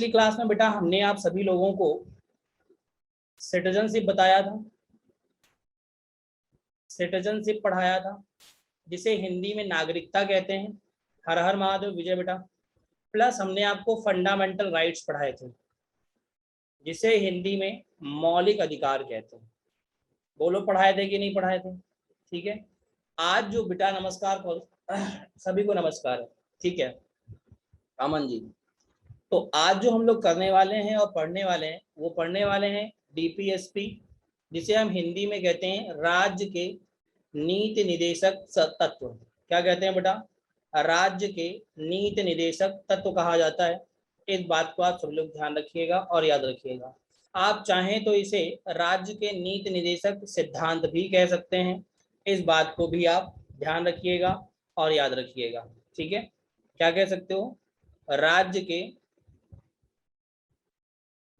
पिछली क्लास में बेटा हमने आप सभी लोगों को सिटीजनशिप बताया था, सिटीजनशिप पढ़ाया था, जिसे हिंदी में नागरिकता कहते हैं। हर हर महादेव विजय बेटा। प्लस हमने आपको फंडामेंटल राइट्स पढ़ाए थे, जिसे हिंदी में मौलिक अधिकार कहते हैं। बोलो पढ़ाए थे कि नहीं पढ़ाए थे? ठीक है। आज जो बेटा नमस्कार सभी को नमस्कार है। ठीक है अमन जी। तो आज जो हम लोग करने वाले हैं और पढ़ने वाले हैं वो पढ़ने वाले हैं डीपीएसपी, जिसे हम हिंदी में कहते हैं राज्य के नीति निदेशक तत्व। क्या कहते हैं बेटा? राज्य के नीति निदेशक तत्व कहा जाता है। इस बात को आप सब लोग ध्यान रखिएगा और याद रखिएगा। आप चाहें तो इसे राज्य के नीति निदेशक सिद्धांत भी कह सकते हैं। इस बात को भी आप ध्यान रखिएगा और याद रखिएगा। ठीक है, क्या कह सकते हो? राज्य के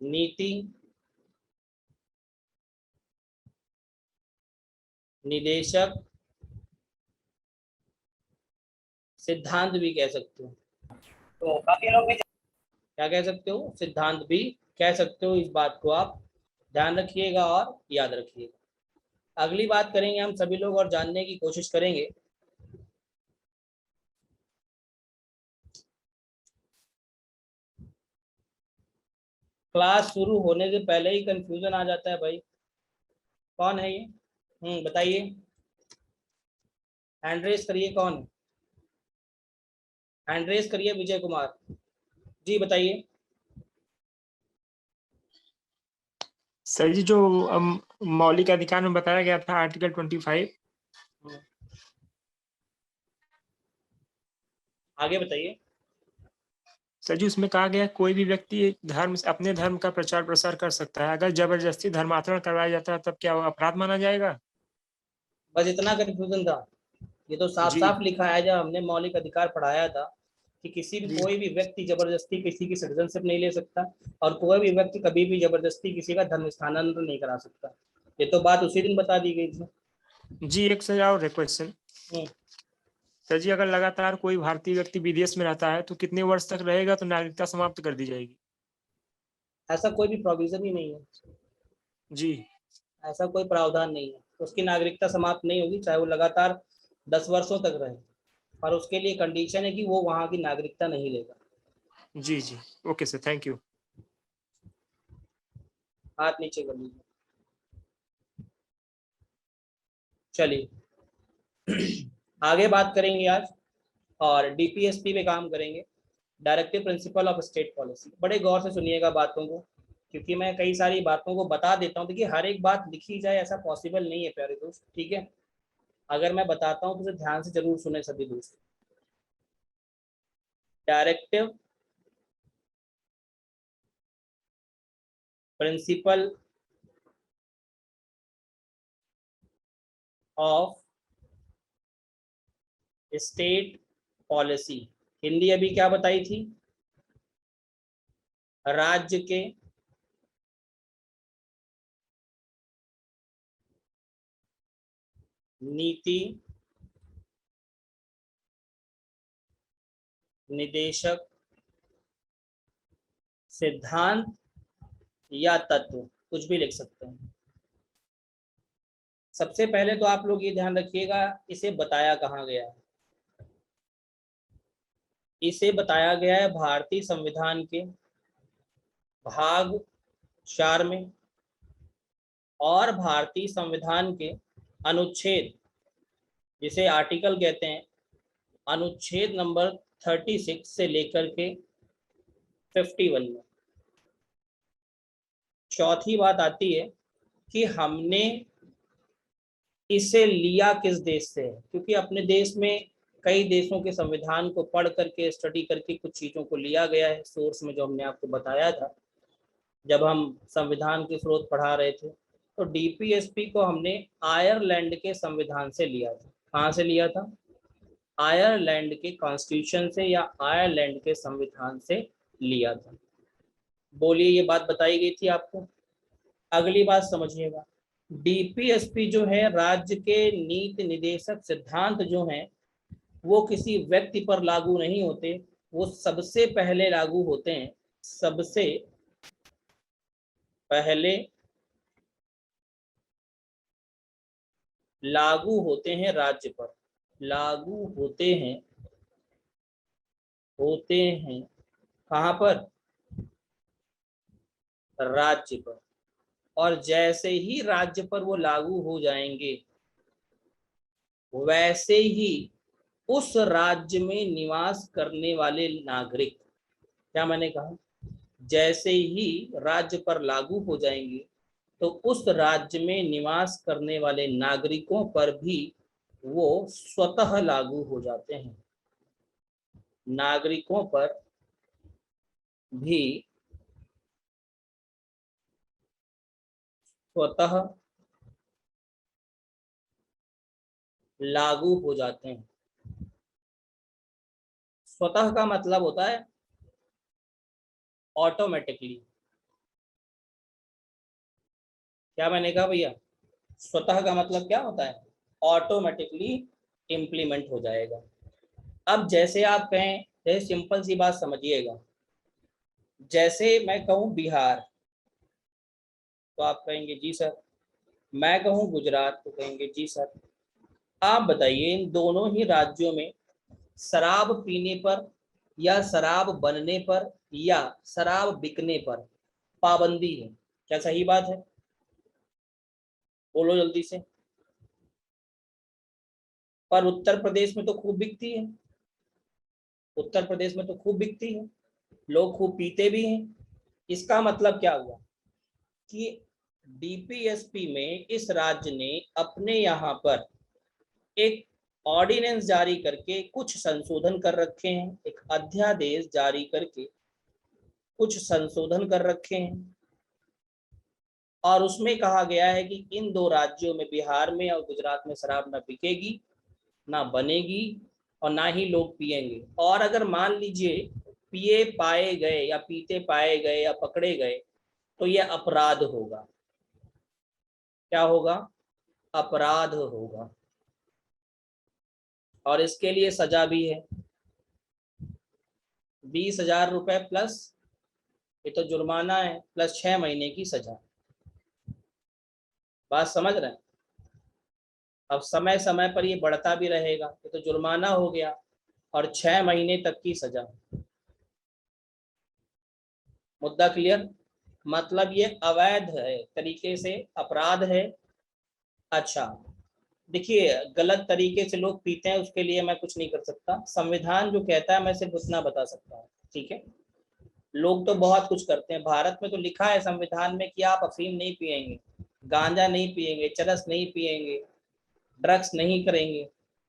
नीति निदेशक सिद्धांत भी कह सकते हो। तो काफी लोग भी क्या कह सकते हो? सिद्धांत भी कह सकते हो। इस बात को आप ध्यान रखिएगा और याद रखिएगा। अगली बात करेंगे हम सभी लोग और जानने की कोशिश करेंगे क्लास शुरू होने से पहले ही कंफ्यूजन आ जाता है भाई। कौन है ये? बताइए, हैंड रेस करिए। कौन है? हैंड रेस करिए। विजय कुमार जी बताइए। सर जी, जो मौलिक अधिकार में बताया गया था आर्टिकल 25, आगे बताइए। सर जी उसमें कहा गया कोई भी व्यक्ति धर्म अपने धर्म का प्रचार प्रसार कर सकता है। अगर जबरदस्ती धर्मांतरण करवाया जाता है तब क्या वो अपराध माना जाएगा? बस इतना कंफ्यूजन था? ये तो साफ जी साफ लिखा है जब हमने मौलिक अधिकार पढ़ाया था कि किसी भी जी कोई भी व्यक्ति जबरदस्ती किसी की सिटीजनशिप नहीं ले सकता और कोई भी व्यक्ति कभी भी जबरदस्ती किसी का धर्म स्थानांतरण नहीं करा सकता। ये तो बात उसी दिन बता दी गई थी। जी। एक सर और क्वेश्चन। सर जी, अगर लगातार कोई भारतीय व्यक्ति विदेश में रहता है तो कितने वर्ष तक रहेगा तो नागरिकता समाप्त कर दी जाएगी? ऐसा कोई भी प्रोविजन ही नहीं है। जी ऐसा कोई प्रावधान नहीं है। उसकी नागरिकता समाप्त नहीं होगी चाहे वो लगातार 10 वर्षों तक रहे, पर उसके लिए कंडीशन है कि वो वहां की नागरिकता नहीं लेगा। जी जी। Okay sir, thank you. हाथ नीचे कर लीजिए। चलिए आगे बात करेंगे आज और डीपीएसपी पे काम करेंगे, directive principle of state policy. बड़े गौर से सुनिएगा बातों को, क्योंकि मैं कई सारी बातों को बता देता हूँ। देखिए हर एक बात लिखी जाए ऐसा पॉसिबल नहीं है प्यारे दोस्त। ठीक है, अगर मैं बताता हूँ तो उसे ध्यान से जरूर सुने सभी दोस्त। Directive principle of state policy, Hindi अभी क्या बताई थी? राज्य के नीति निदेशक सिद्धांत या तत्व, कुछ भी लिख सकते हैं। सबसे पहले तो आप लोग ये ध्यान रखिएगा इसे बताया कहाँ गया है। इसे बताया गया है भारतीय संविधान के भाग 4 में और भारतीय संविधान के अनुच्छेद, जिसे आर्टिकल कहते हैं, अनुच्छेद नंबर 36 से लेकर के 51 में। चौथी बात आती है कि हमने इसे लिया किस देश से है, क्योंकि अपने देश में कई देशों के संविधान को पढ़ करके स्टडी करके कुछ चीज़ों को लिया गया है सोर्स में, जो हमने आपको बताया था जब हम संविधान के स्रोत पढ़ा रहे थे। तो डीपीएसपी को हमने आयरलैंड के संविधान से लिया था। कहाँ से लिया था? आयरलैंड के कॉन्स्टिट्यूशन से या आयरलैंड के संविधान से लिया था। बोलिए, ये बात बताई गई थी आपको। अगली बात समझिएगा, डीपीएसपी जो है राज्य के नीति निदेशक सिद्धांत जो हैं वो किसी व्यक्ति पर लागू नहीं होते, वो सबसे पहले लागू होते हैं सबसे पहले लागू होते हैं राज्य पर, लागू होते हैं कहाँ पर? राज्य पर। और जैसे ही राज्य पर वो लागू हो जाएंगे वैसे ही उस राज्य में निवास करने वाले नागरिक, क्या मैंने कहा? जैसे ही राज्य पर लागू हो जाएंगे तो उस राज्य में निवास करने वाले नागरिकों पर भी वो स्वतः लागू हो जाते हैं। नागरिकों पर भी स्वतः लागू हो जाते हैं। स्वतः का मतलब होता है ऑटोमेटिकली। क्या मैंने कहा भैया? स्वतः का मतलब क्या होता है? ऑटोमेटिकली इम्प्लीमेंट हो जाएगा। अब जैसे आप कहें, जैसे सिंपल सी बात समझिएगा, जैसे मैं कहूँ बिहार तो आप कहेंगे जी सर, मैं कहूँ गुजरात तो कहेंगे जी सर। आप बताइए इन दोनों ही राज्यों में शराब पीने पर या शराब बनने पर या शराब बिकने पर पाबंदी है, क्या सही बात है? बोलो जल्दी से। पर उत्तर प्रदेश में तो खूब बिकती है, उत्तर प्रदेश में तो खूब बिकती है, लोग खूब पीते भी हैं। इसका मतलब क्या हुआ कि डीपीएसपी में इस राज्य ने अपने यहाँ पर एक ऑर्डिनेंस जारी करके कुछ संशोधन कर रखे हैं, एक अध्यादेश जारी करके कुछ संशोधन कर रखे हैं। और उसमें कहा गया है कि इन दो राज्यों में, बिहार में और गुजरात में, शराब ना बिकेगी, ना बनेगी और ना ही लोग पिएंगे। और अगर मान लीजिए पिए पाए गए या पीते पाए गए या पकड़े गए तो यह अपराध होगा। क्या होगा? अपराध होगा। और इसके लिए सजा भी है, 20,000 रुपए प्लस, ये तो जुर्माना है, प्लस 6 महीने की सजा। बात समझ रहे हैं? अब समय समय पर ये बढ़ता भी रहेगा, ये तो जुर्माना हो गया और 6 महीने तक की सजा। मुद्दा क्लियर? मतलब ये अवैध है, तरीके से अपराध है। अच्छा देखिए, गलत तरीके से लोग पीते हैं उसके लिए मैं कुछ नहीं कर सकता, संविधान जो कहता है मैं सिर्फ उतना बता सकता हूँ, ठीक है? लोग तो बहुत कुछ करते हैं, भारत में तो लिखा है संविधान में कि आप अफीम नहीं पिएंगे, गांजा नहीं पिएंगे, चरस नहीं पिएंगे, ड्रग्स नहीं करेंगे,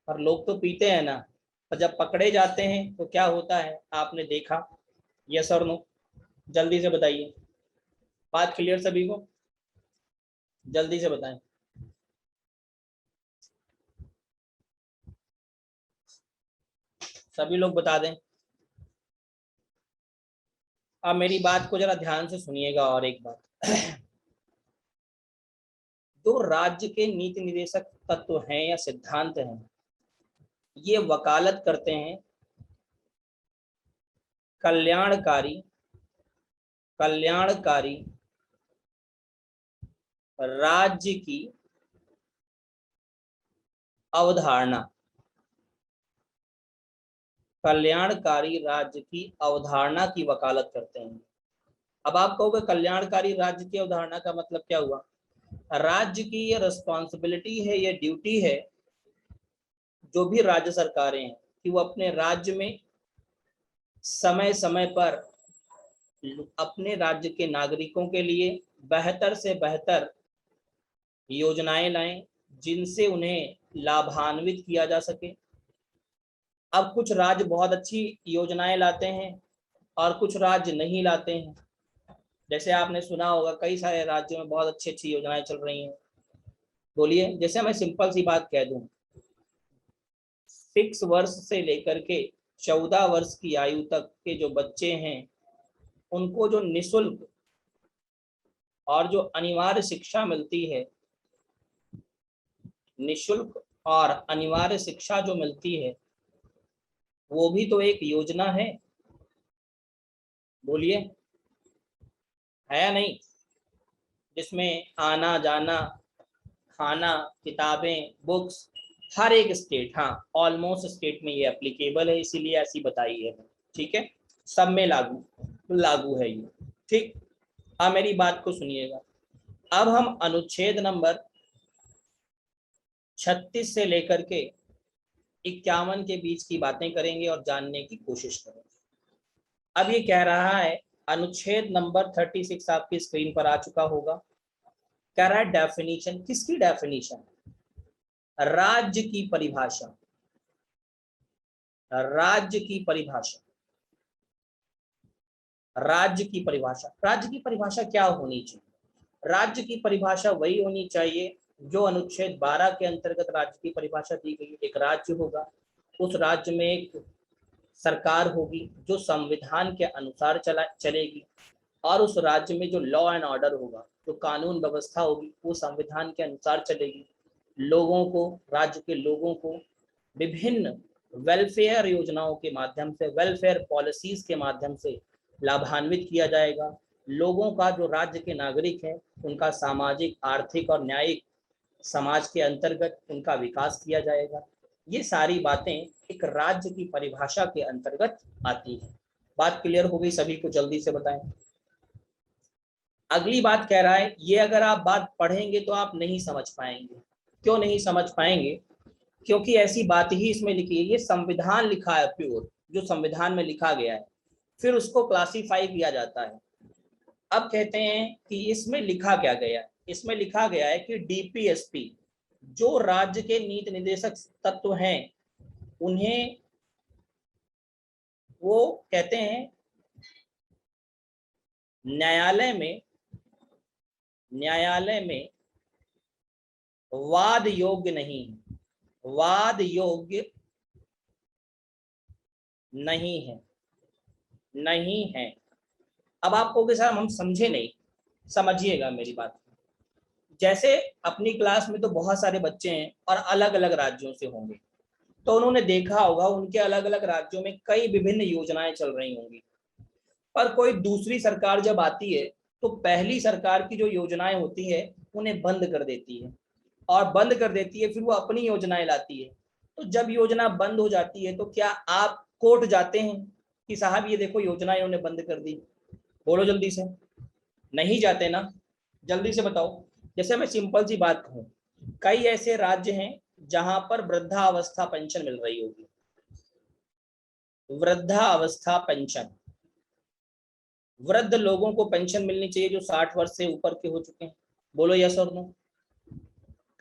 पर लोग तो पीते हैं ना। और जब पकड़े जाते हैं तो क्या होता है आपने देखा? यस और नो? जल्दी से बताइए, बात क्लियर सभी को? जल्दी से बताएं। सभी लोग बता दें। अब मेरी बात को जरा ध्यान से सुनिएगा। और एक बात, जो राज्य के नीति निर्देशक तत्व हैं या सिद्धांत हैं, ये वकालत करते हैं कल्याणकारी कल्याणकारी राज्य की अवधारणा, कल्याणकारी राज्य की अवधारणा की वकालत करते हैं। अब आप कहोगे कल्याणकारी राज्य की अवधारणा का मतलब क्या हुआ? राज्य की ये रिस्पॉन्सिबिलिटी है, ये ड्यूटी है, जो भी राज्य सरकारें हैं, कि वो अपने राज्य में समय समय पर अपने राज्य के नागरिकों के लिए बेहतर से बेहतर योजनाएं लाएं जिनसे उन्हें लाभान्वित किया जा सके। अब कुछ राज्य बहुत अच्छी योजनाएं लाते हैं और कुछ राज्य नहीं लाते हैं। जैसे आपने सुना होगा कई सारे राज्यों में बहुत अच्छी अच्छी योजनाएं चल रही हैं। बोलिए, जैसे मैं सिंपल सी बात कह दूं, 6 वर्ष से लेकर के 14 वर्ष की आयु तक के जो बच्चे हैं उनको जो निःशुल्क और जो अनिवार्य शिक्षा मिलती है, निःशुल्क और अनिवार्य शिक्षा जो मिलती है, वो भी तो एक योजना है। बोलिए, है या नहीं, जिसमें आना जाना, खाना, किताबें, बुक्स, हर एक स्टेट, हाँ ऑलमोस्ट स्टेट में ये एप्लीकेबल है, इसीलिए ऐसी बताई है। ठीक है, सब में लागू लागू है ये। ठीक, अब मेरी बात को सुनिएगा। अब हम अनुच्छेद नंबर 36 से लेकर के 51 के बीच की बातें करेंगे और जानने की कोशिश करेंगे। अब ये कह रहा है, अनुच्छेद नंबर 36 आपकी स्क्रीन पर आ चुका होगा। कह रहा है डेफिनेशन, किसकी डेफिनेशन? राज्य की परिभाषा, राज्य की परिभाषा, राज्य की परिभाषा। राज्य की परिभाषा क्या होनी चाहिए? राज्य की परिभाषा वही होनी चाहिए जो अनुच्छेद 12 के अंतर्गत राज्य की परिभाषा दी गई। एक राज्य होगा, उस राज्य में एक सरकार होगी जो संविधान के अनुसार चलेगी, और उस राज्य में जो लॉ एंड ऑर्डर होगा, जो कानून व्यवस्था होगी, वो संविधान के अनुसार चलेगी। लोगों को, राज्य के लोगों को विभिन्न वेलफेयर योजनाओं के माध्यम से, वेलफेयर पॉलिसीज के माध्यम से लाभान्वित किया जाएगा। लोगों का, जो राज्य के नागरिक हैं, उनका सामाजिक, आर्थिक और न्यायिक समाज के अंतर्गत उनका विकास किया जाएगा। ये सारी बातें एक राज्य की परिभाषा के अंतर्गत आती है। बात क्लियर हो गई सभी को? जल्दी से बताएं। अगली बात कह रहा है, ये अगर आप बात पढ़ेंगे तो आप नहीं समझ पाएंगे। क्यों नहीं समझ पाएंगे? क्योंकि ऐसी बात ही इसमें लिखी है। ये संविधान लिखा है प्योर, जो संविधान में लिखा गया है, फिर उसको क्लासिफाई किया जाता है। अब कहते हैं कि इसमें लिखा क्या गया है? इसमें लिखा गया है कि डीपीएसपी, जो राज्य के नीति निर्देशक तत्व हैं, उन्हें वो कहते हैं न्यायालय में वाद योग्य नहीं है, वाद योग्य नहीं है, नहीं है। अब आप कहोगे सर हम समझे नहीं, समझिएगा मेरी बात। जैसे अपनी क्लास में तो बहुत सारे बच्चे हैं और अलग अलग राज्यों से होंगे, तो उन्होंने देखा होगा उनके अलग अलग राज्यों में कई विभिन्न योजनाएं चल रही होंगी। पर कोई दूसरी सरकार जब आती है तो पहली सरकार की जो योजनाएं होती है उन्हें बंद कर देती है, और बंद कर देती है, फिर वो अपनी योजनाएं लाती है। तो जब योजना बंद हो जाती है तो क्या आप कोर्ट जाते हैं कि साहब ये देखो योजना इन्होंने बंद कर दी? बोलो जल्दी से। नहीं जाते ना, जल्दी से बताओ। जैसे मैं सिंपल सी बात कहूँ, कई ऐसे राज्य हैं जहां पर वृद्धावस्था पेंशन मिल रही होगी। वृद्धावस्था पेंशन, वृद्ध लोगों को पेंशन मिलनी चाहिए जो 60 वर्ष से ऊपर के हो चुके हैं। बोलो यस और नो।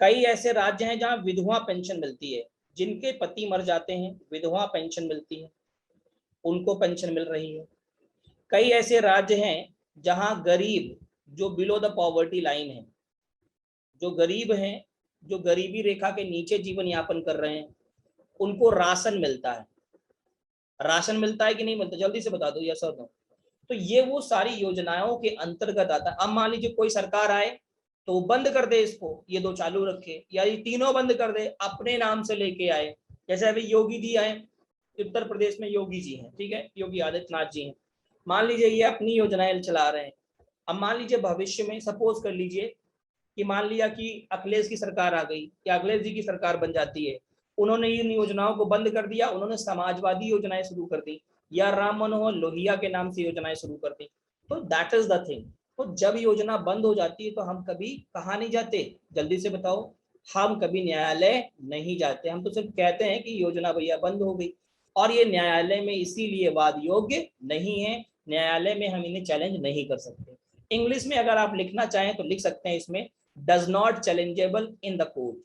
कई ऐसे राज्य हैं जहां विधवा पेंशन मिलती है, जिनके पति मर जाते हैं विधवा पेंशन मिलती है, उनको पेंशन मिल रही है। कई ऐसे राज्य हैं जहां गरीब, जो बिलो द पॉवर्टी लाइन है, जो गरीब हैं, जो गरीबी रेखा के नीचे जीवन यापन कर रहे हैं, उनको राशन मिलता है। राशन मिलता है कि नहीं मिलता? जल्दी से बता दो यस और नो। तो ये वो सारी योजनाओं के अंतर्गत आता है। अब मान लीजिए कोई सरकार आए तो वो बंद कर दे इसको, ये दो चालू रखे, या ये तीनों बंद कर दे, अपने नाम से लेके आए। जैसे अभी योगी जी आए, उत्तर प्रदेश में योगी जी हैं, ठीक है, योगी आदित्यनाथ जी हैं। मान लीजिए ये अपनी योजनाएं चला रहे हैं। अब मान लीजिए भविष्य में सपोज कर लीजिए कि मान लिया कि अखिलेश की सरकार आ गई या अखिलेश जी की सरकार बन जाती है, उन्होंने इन योजनाओं को बंद कर दिया, उन्होंने समाजवादी योजनाएं शुरू कर दी, या राम मनोहर लोहिया के नाम से योजनाएं शुरू कर दी। तो दैट इज द थिंग। तो जब योजना बंद हो जाती है तो हम कभी कहाँ नहीं जाते? जल्दी से बताओ। हम कभी न्यायालय नहीं जाते, हम तो सिर्फ कहते हैं कि योजना भैया बंद हो गई, और ये न्यायालय में इसीलिए वाद योग्य नहीं है, न्यायालय में हम इन्हें चैलेंज नहीं कर सकते। इंग्लिश में अगर आप लिखना चाहें तो लिख सकते हैं इसमें, does not challengeable in the court,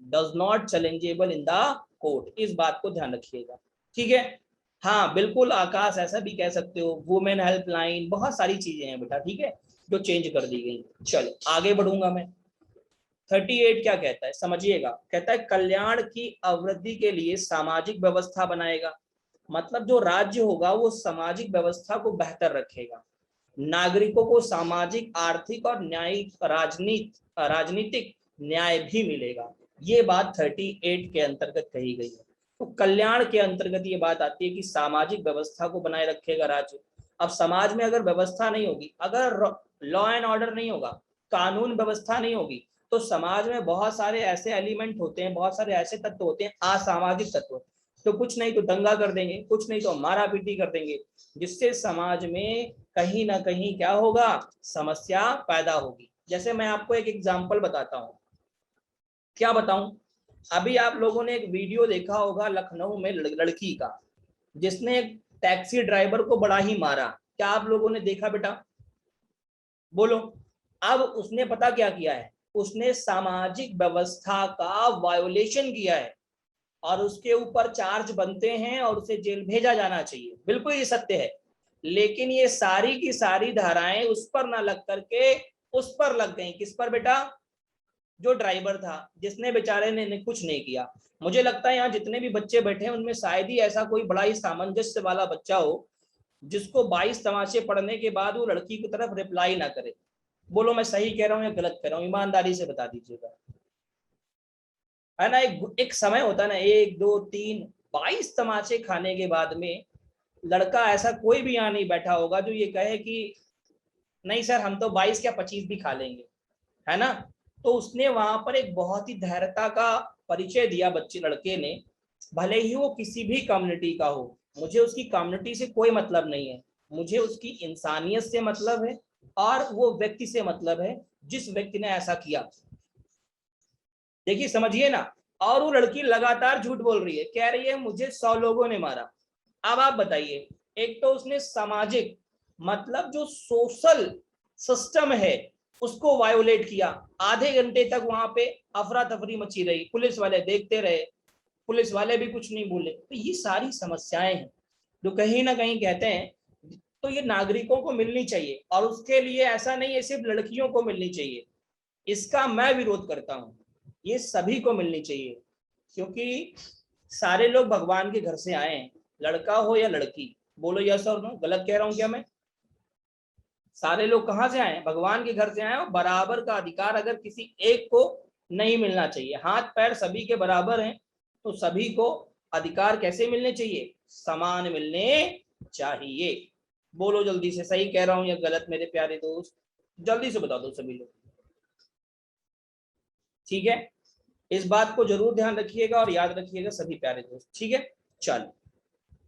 does not challengeable in the court. इस बात को ध्यान रखिएगा, ठीक है। हाँ बिल्कुल आकाश, ऐसा भी कह सकते हो, वुमेन हेल्पलाइन, बहुत सारी चीजें हैं बेटा, ठीक है, जो चेंज कर दी गई। चलो आगे बढ़ूंगा मैं। 38 क्या कहता है समझिएगा, कहता है कल्याण की अवृद्धि के लिए सामाजिक व्यवस्था बनाएगा। मतलब जो राज्य होगा वो सामाजिक व्यवस्था को बेहतर रखेगा, नागरिकों को सामाजिक, आर्थिक और न्यायिक, राजनीतिक न्याय भी मिलेगा। ये बात 38 के अंतर्गत कही गई है। तो कल्याण के अंतर्गत ये बात आती है कि सामाजिक व्यवस्था को बनाए रखेगा राज्य। अब समाज में अगर व्यवस्था नहीं होगी, अगर लॉ एंड ऑर्डर नहीं होगा, कानून व्यवस्था नहीं होगी, तो समाज में बहुत सारे ऐसे एलिमेंट होते हैं, बहुत सारे ऐसे तत्व होते हैं, असामाजिक तत्व, तो कुछ नहीं तो दंगा कर देंगे, कुछ नहीं तो मारा पीटी कर देंगे, जिससे समाज में कहीं ना कहीं क्या होगा, समस्या पैदा होगी। जैसे मैं आपको एक एग्जांपल बताता हूँ। क्या बताऊं? अभी आप लोगों ने एक वीडियो देखा होगा लखनऊ में लड़की का, जिसने एक टैक्सी ड्राइवर को बड़ा ही मारा। क्या आप लोगों ने देखा बेटा? बोलो। अब उसने पता क्या किया है, उसने सामाजिक व्यवस्था का वायोलेशन किया है और उसके ऊपर चार्ज बनते हैं और उसे जेल भेजा जाना चाहिए, बिल्कुल ये सत्य है। लेकिन ये सारी की सारी धाराएं उस पर ना लग करके उस पर लग गई। किस पर बेटा? जो ड्राइवर था, जिसने बेचारे ने कुछ नहीं किया। मुझे लगता है यहाँ जितने भी बच्चे बैठे हैं उनमें शायद ही ऐसा कोई बड़ा ही सामंजस्य वाला बच्चा हो जिसको 22 तमाचे पढ़ने के बाद वो लड़की की तरफ रिप्लाई ना करे। बोलो मैं सही कह रहा हूँ या गलत कह रहा हूँ, ईमानदारी से बता दीजिएगा। है ना, एक समय होता है ना, 1 2 3 22 तमाचे खाने के बाद में लड़का ऐसा कोई भी यहाँ नहीं बैठा होगा जो ये कहे कि नहीं सर हम तो 22 क्या 25 भी खा लेंगे, है ना। तो उसने वहां पर एक बहुत ही धैर्यता का परिचय दिया बच्चे लड़के ने, भले ही वो किसी भी कम्युनिटी का हो, मुझे उसकी कम्युनिटी से कोई मतलब नहीं है, मुझे उसकी इंसानियत से मतलब है और वो व्यक्ति से मतलब है जिस व्यक्ति ने ऐसा किया। देखिए समझिए ना। और वो लड़की लगातार झूठ बोल रही है, कह रही है मुझे 100 लोगों ने मारा। अब आप बताइए, एक तो उसने सामाजिक मतलब जो सोशल सिस्टम है उसको वायोलेट किया। आधे घंटे तक वहां पे अफरा तफरी मची रही, पुलिस वाले देखते रहे, पुलिस वाले भी कुछ नहीं बोले। तो ये सारी समस्याएं हैं जो कहीं ना कहीं कहते हैं तो ये नागरिकों को मिलनी चाहिए, और उसके लिए ऐसा नहीं है सिर्फ लड़कियों को मिलनी चाहिए, इसका मैं विरोध करता हूं। ये सभी को मिलनी चाहिए, क्योंकि सारे लोग भगवान के घर से आए हैं, लड़का हो या लड़की। बोलो यस और नो, गलत कह रहा हूं क्या मैं? सारे लोग कहां से आए? भगवान के घर से आए, और बराबर का अधिकार अगर किसी एक को नहीं मिलना चाहिए। हाथ पैर सभी के बराबर हैं, तो सभी को अधिकार कैसे मिलने चाहिए? समान मिलने चाहिए। बोलो जल्दी से, सही कह रहा हूं या गलत मेरे प्यारे दोस्त? जल्दी से बता दो सभी लोग। ठीक है, इस बात को जरूर ध्यान रखिएगा और याद रखिएगा सभी प्यारे दोस्त। ठीक है, चलो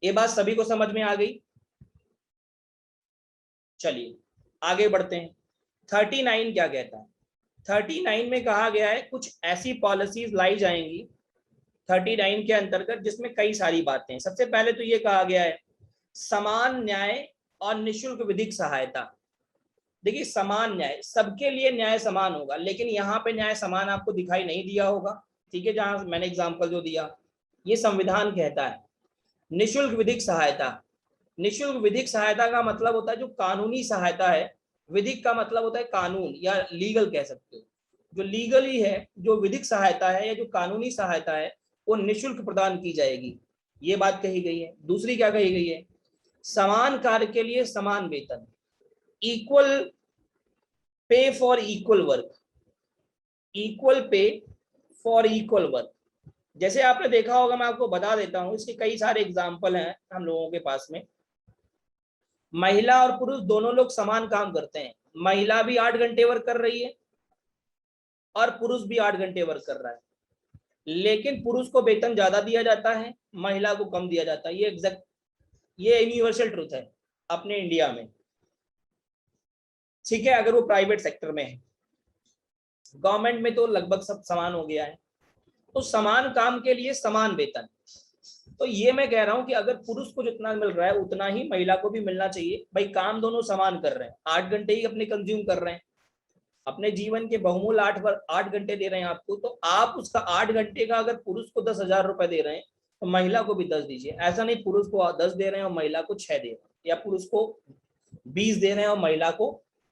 ये बात सभी को समझ में आ गई। चलिए आगे बढ़ते हैं। 39 क्या कहता है? 39 में कहा गया है कुछ ऐसी पॉलिसीज लाई जाएंगी 39 के अंतर्गत जिसमें कई सारी बातें हैं। सबसे पहले तो ये कहा गया है समान न्याय और निःशुल्क विधिक सहायता। देखिए समान न्याय, सबके लिए न्याय समान होगा, लेकिन यहाँ पे न्याय समान आपको दिखाई नहीं दिया होगा। ठीक है, जहां मैंने एग्जाम्पल जो दिया ये संविधान कहता है। निःशुल्क विधिक सहायता, निःशुल्क विधिक सहायता का मतलब होता है जो कानूनी सहायता है। विधिक का मतलब होता है कानून या लीगल कह सकते हो। जो लीगली है, जो विधिक सहायता है या जो कानूनी सहायता है वो निःशुल्क प्रदान की जाएगी, ये बात कही गई है। दूसरी क्या कही गई है? समान कार्य के लिए समान वेतन, equal pay for equal work, equal pay for equal work. जैसे आपने देखा होगा, मैं आपको बता देता हूं, इसके कई सारे एग्जाम्पल हैं हम लोगों के पास में। महिला और पुरुष दोनों लोग समान काम करते हैं, महिला भी 8 घंटे वर्क कर रही है और पुरुष भी 8 घंटे वर्क कर रहा है, लेकिन पुरुष को वेतन ज्यादा दिया जाता है, महिला को कम दिया जाता है। ये यूनिवर्सल ट्रूथ है अपने इंडिया में। ठीक है, अगर वो प्राइवेट सेक्टर में है, गवर्नमेंट में तो लगभग सब समान हो गया है। तो समान काम के लिए समान वेतन। तो ये मैं कह रहा हूं कि अगर पुरुष को जितना मिल रहा है उतना ही महिला को भी मिलना चाहिए। भाई काम दोनों समान कर रहे हैं, 8 घंटे ही अपने कंज्यूम कर रहे हैं, अपने जीवन के बहुमूल्य 8 घंटे दे रहे हैं आपको, तो आप उसका 8 घंटे का अगर पुरुष को 10,000 रुपए दे रहे हैं तो महिला को भी 10 दीजिए। ऐसा नहीं पुरुष को 10 दे रहे हैं और महिला को 6 दे रहे हैं, या पुरुष को 20 दे रहे हैं और महिला को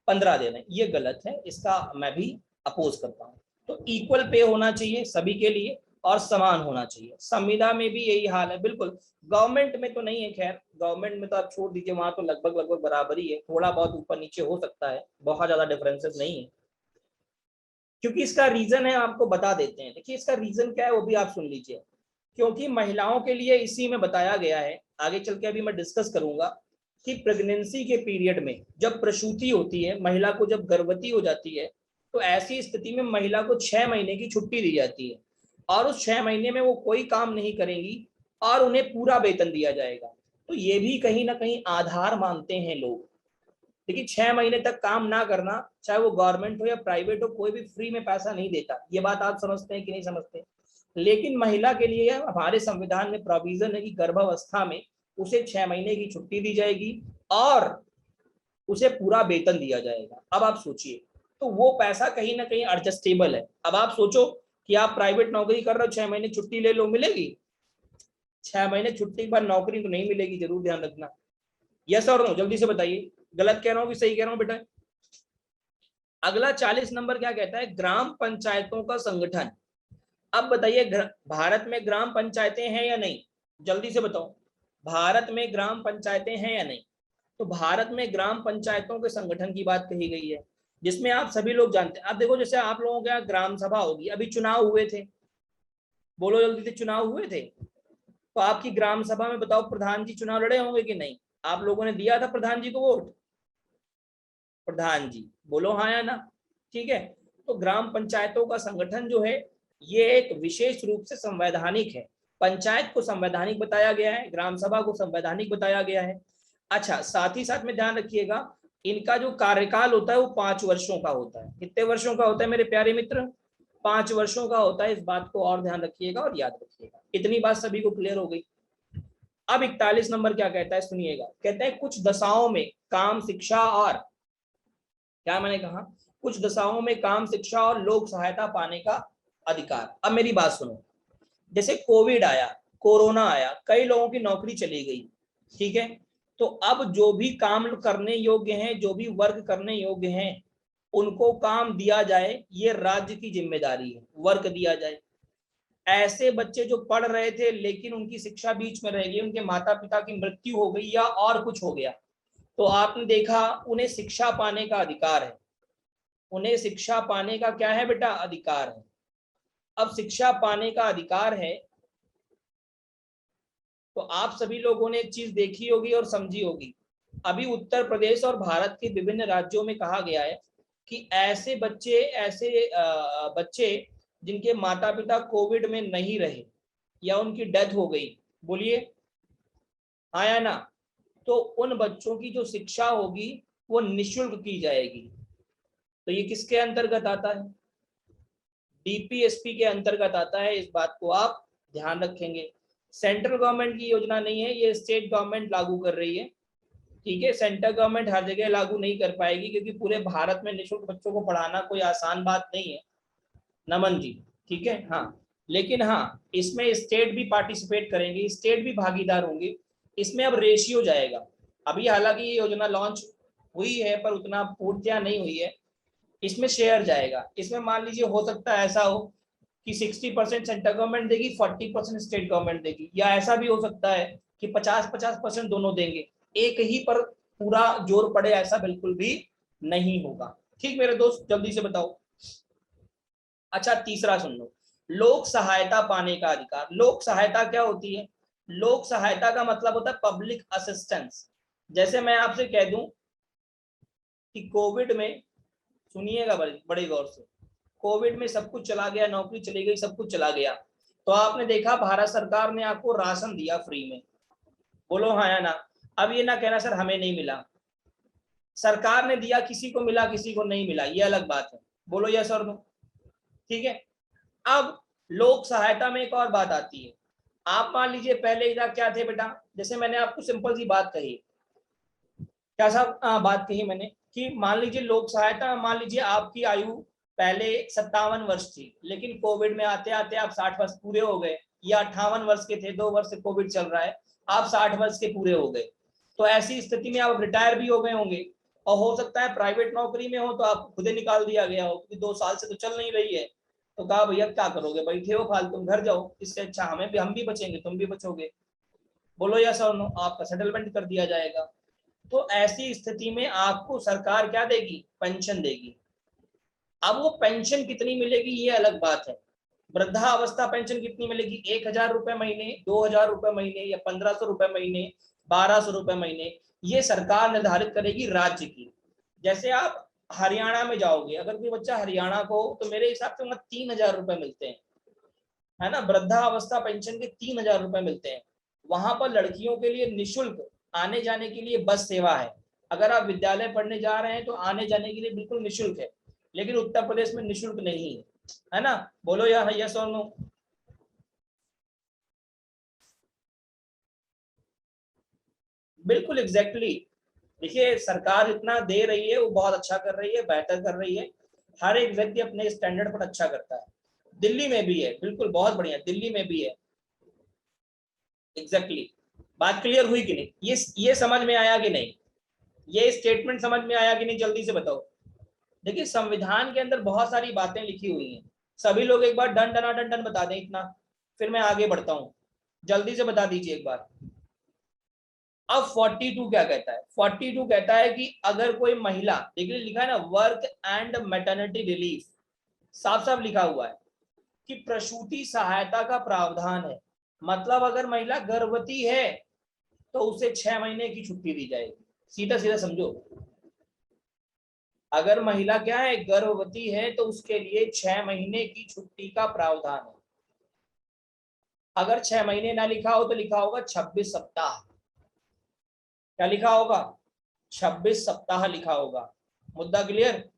15 दे रहे हैं, ये गलत है, इसका मैं भी अपोज करता हूँ। तो इक्वल पे होना चाहिए सभी के लिए और समान होना चाहिए। संविदा में भी यही हाल है बिल्कुल। गवर्नमेंट में तो नहीं है, खैर गवर्नमेंट में तो आप छोड़ दीजिए, वहां तो लगभग बराबर ही है, थोड़ा बहुत ऊपर नीचे हो सकता है, बहुत ज्यादा डिफरेंसेस नहीं है। क्योंकि इसका रीजन है, आपको बता देते हैं। देखिए इसका रीजन क्या है वो भी आप सुन लीजिए। क्योंकि महिलाओं के लिए इसी में बताया गया है, आगे चल के अभी मैं डिस्कस करूंगा कि प्रेगनेंसी के पीरियड में जब प्रसूति होती है, महिला को जब गर्भवती हो जाती है, तो ऐसी स्थिति में महिला को 6 महीने की छुट्टी दी जाती है और उस 6 महीने में वो कोई काम नहीं करेंगी और उन्हें पूरा वेतन दिया जाएगा। तो ये भी कहीं ना कहीं आधार मानते हैं लोग। लेकिन 6 महीने तक काम ना करना, चाहे वो गवर्नमेंट हो या प्राइवेट हो, कोई भी फ्री में पैसा नहीं देता। ये बात आप समझते हैं कि नहीं समझते? लेकिन महिला के लिए हमारे संविधान में प्रोविजन है कि गर्भावस्था में उसे 6 महीने की छुट्टी दी जाएगी और उसे पूरा वेतन दिया जाएगा। अब आप सोचिए, तो वो पैसा कहीं ना कहीं एडजस्टेबल है। अब आप सोचो कि आप प्राइवेट नौकरी कर रहे हो, 6 महीने छुट्टी ले लो, मिलेगी? 6 महीने छुट्टी के बाद नौकरी तो नहीं मिलेगी, जरूर ध्यान रखना। यस और नो, जल्दी से बताइए, गलत कह रहा हूँ कि सही कह रहा हूँ बेटा? अगला 40 नंबर क्या कहता है? ग्राम पंचायतों का संगठन। अब बताइए, भारत में ग्राम पंचायतें हैं या नहीं? जल्दी से बताओ, भारत में ग्राम पंचायतें हैं या नहीं? तो भारत में ग्राम पंचायतों के संगठन की बात कही गई है, जिसमें आप सभी लोग जानते हैं। अब देखो, जैसे आप लोगों के यहाँ ग्राम सभा होगी, अभी चुनाव हुए थे, बोलो जल्दी से, चुनाव हुए थे, तो आपकी ग्राम सभा में बताओ प्रधान जी चुनाव लड़े होंगे कि नहीं? आप लोगों ने दिया था प्रधान जी को वोट? प्रधान जी बोलो हाँ या ना? ठीक है। तो ग्राम पंचायतों का संगठन जो है, ये एक विशेष रूप से संवैधानिक है। पंचायत को संवैधानिक बताया गया है, ग्राम सभा को संवैधानिक बताया गया है। अच्छा, साथ ही साथ में ध्यान रखिएगा, इनका जो कार्यकाल होता है वो 5 वर्षों का होता है। कितने वर्षों का होता है मेरे प्यारे मित्र? 5 वर्षों का होता है। इस बात को और ध्यान रखिएगा और याद रखिएगा। इतनी बात सभी को क्लियर हो गई? अब 41 नंबर क्या कहता है, सुनिएगा। कहता है कुछ दशाओं में काम, शिक्षा और, क्या मैंने कहा? कुछ दशाओं में काम, शिक्षा और लोक सहायता पाने का अधिकार। अब मेरी बात सुनो, जैसे कोविड आया, कोरोना आया, कई लोगों की नौकरी चली गई, ठीक है? तो अब जो भी काम करने योग्य हैं, जो भी वर्क करने योग्य हैं, उनको काम दिया जाए, ये राज्य की जिम्मेदारी है, वर्क दिया जाए। ऐसे बच्चे जो पढ़ रहे थे लेकिन उनकी शिक्षा बीच में रह गई, उनके माता पिता की मृत्यु हो गई या और कुछ हो गया, तो आपने देखा उन्हें शिक्षा पाने का अधिकार है। उन्हें शिक्षा पाने का क्या है बेटा? अधिकार है। अब शिक्षा पाने का अधिकार है, तो आप सभी लोगों ने एक चीज देखी होगी और समझी होगी। अभी उत्तर प्रदेश और भारत के विभिन्न राज्यों में कहा गया है कि ऐसे बच्चे जिनके माता पिता कोविड में नहीं रहे या उनकी डेथ हो गई, बोलिए हाँ या ना? तो उन बच्चों की जो शिक्षा होगी वो निःशुल्क की जाएगी। तो ये किसके अंतर्गत आता है? डीपीएसपी के अंतर्गत आता है। इस बात को आप ध्यान रखेंगे। सेंट्रल गवर्नमेंट की योजना नहीं है, ये स्टेट गवर्नमेंट लागू कर रही है, ठीक है? सेंट्रल गवर्नमेंट हर जगह लागू नहीं कर पाएगी, क्योंकि पूरे भारत में निःशुल्क बच्चों को पढ़ाना कोई आसान बात नहीं है, नमन जी, ठीक है? हाँ, लेकिन हाँ, इसमें स्टेट भी पार्टिसिपेट करेंगे, स्टेट भी भागीदार होंगे। इसमें अब रेशियो जाएगा। अभी हालांकि ये योजना लॉन्च हुई है पर उतना पूर्तियां नहीं हुई है। इसमें शेयर जाएगा। इसमें मान लीजिए हो सकता है ऐसा हो कि 60% सेंट्रल गवर्नमेंट देगी, 40% स्टेट गवर्नमेंट देगी, या ऐसा भी हो सकता है कि 50-50% दोनों देंगे। एक ही पर पूरा जोर पड़े ऐसा बिल्कुल भी नहीं होगा। ठीक मेरे दोस्त, जल्दी से बताओ। अच्छा, तीसरा सुन लो, लोक सहायता पाने का अधिकार। लोक सहायता क्या होती है? लोक सहायता का मतलब होता है पब्लिक असिस्टेंस। जैसे मैं आपसे कह दूं कि कोविड में, सुनिएगा बड़े गौर से, कोविड में सब कुछ चला गया, नौकरी चली गई, सब कुछ चला गया, तो आपने देखा भारत सरकार ने आपको राशन दिया फ्री में, बोलो हाँ या ना? अब ये ना कहना सर हमें नहीं मिला, सरकार ने दिया, किसी को मिला किसी को नहीं मिला, ये अलग बात है, बोलो यस और नो, ठीक है? अब लोक सहायता में एक और बात आती है। आप मान लीजिए पहले इधर क्या थे बेटा, जैसे मैंने आपको सिंपल सी बात कही, क्या साहब बात कही मैंने कि मान लीजिए लोक सहायता, मान लीजिए आपकी आयु पहले 57 वर्ष थी, लेकिन कोविड में आते आते आप 60 वर्ष पूरे हो गए, या 58 वर्ष के थे, 2 वर्ष से कोविड चल रहा है, आप 60 वर्ष के पूरे हो गए, तो ऐसी स्थिति में आप रिटायर भी हो गए होंगे, और हो सकता है प्राइवेट नौकरी में हो तो आप खुद ही निकाल दिया गया हो, क्योंकि 2 साल से तो चल नहीं रही है, तो कहा भैया क्या करोगे, बैठे हो फालतू, तुम घर जाओ, इससे अच्छा हमें भी, हम भी बचेंगे तुम भी बचोगे, बोलो यस और नो, आपका सेटलमेंट कर दिया जाएगा। तो ऐसी स्थिति में आपको सरकार क्या देगी? पेंशन देगी। अब वो पेंशन कितनी मिलेगी ये अलग बात है। वृद्धावस्था पेंशन कितनी मिलेगी? 1000 रुपए महीने, 2000 रुपए महीने, या 1500 रुपए महीने, 1200 रुपए महीने। ये सरकार निर्धारित करेगी राज्य की। जैसे आप हरियाणा में जाओगे, अगर कोई बच्चा हरियाणा को, तो मेरे हिसाब से वहां 3,000 रुपए मिलते हैं, है ना, वृद्धावस्था पेंशन के 3,000 रुपए मिलते हैं। वहां पर लड़कियों के लिए निःशुल्क आने जाने के लिए बस सेवा है। अगर आप विद्यालय पढ़ने जा रहे हैं तो आने जाने के लिए बिल्कुल निःशुल्क है, लेकिन उत्तर प्रदेश में निःशुल्क नहीं है ना? बोलो या यस और नो। बिल्कुल एग्जैक्टली। देखिए सरकार इतना दे रही है, वो बहुत अच्छा कर रही है, बेहतर कर रही है। हर एक व्यक्ति अपने स्टैंडर्ड पर अच्छा करता है। दिल्ली में भी है, बिल्कुल बहुत बढ़िया, दिल्ली में भी है। एग्जैक्टली बात क्लियर हुई कि नहीं? ये समझ में आया कि नहीं? ये स्टेटमेंट समझ में आया कि नहीं? जल्दी से बताओ। देखिए संविधान के अंदर बहुत सारी बातें लिखी हुई हैं। सभी लोग एक बार डन डना डन डन बता दें इतना, फिर मैं आगे बढ़ता हूं। जल्दी से बता दीजिए एक बार। अब 42 क्या कहता है? 42 कहता है कि अगर कोई महिला, देखिए लिखा है ना, वर्क एंड मैटरनिटी रिलीफ, साफ साफ लिखा हुआ है कि प्रसूति सहायता का प्रावधान है। मतलब अगर महिला गर्भवती है तो उसे 6 महीने की छुट्टी दी जाएगी। सीधा सीधा समझो, अगर महिला क्या है, गर्भवती है, तो उसके लिए 6 महीने की छुट्टी का प्रावधान है। अगर 6 महीने ना लिखा हो तो लिखा होगा 26 सप्ताह। क्या लिखा होगा? 26 सप्ताह लिखा होगा। मुद्दा क्लियर?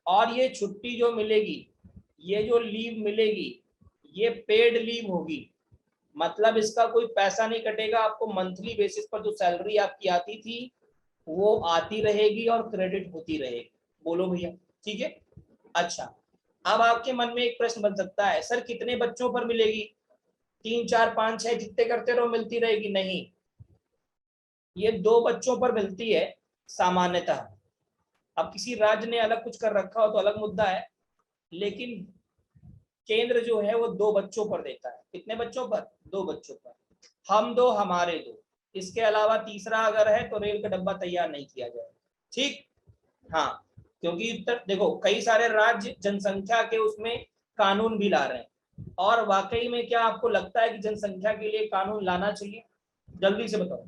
और ये छुट्टी जो मिलेगी, ये जो लीव मिलेगी, ये पेड लीव होगी। मतलब इसका कोई पैसा नहीं कटेगा, आपको मंथली बेसिस पर जो सैलरी आपकी आती थी वो आती रहेगी और क्रेडिट होती रहेगी। बोलो भैया, ठीक है? अच्छा, अब आपके मन में एक प्रश्न बन सकता है, सर कितने बच्चों पर मिलेगी? 3 4 5 6 जितने करते रहो मिलती रहेगी? नहीं, ये 2 बच्चों पर मिलती है सामान्यतः। अब किसी राज्य ने अलग कुछ कर रखा हो तो अलग मुद्दा है, लेकिन केंद्र जो है वो 2 बच्चों पर देता है। कितने बच्चों पर? 2 बच्चों पर। हम 2 हमारे 2, इसके अलावा तीसरा अगर है तो रेल का डब्बा तैयार नहीं किया जाए। ठीक? हाँ, क्योंकि देखो कई सारे राज्य जनसंख्या के उसमें कानून भी ला रहे हैं। और वाकई में क्या आपको लगता है कि जनसंख्या के लिए कानून लाना चाहिए? जल्दी से बताओ,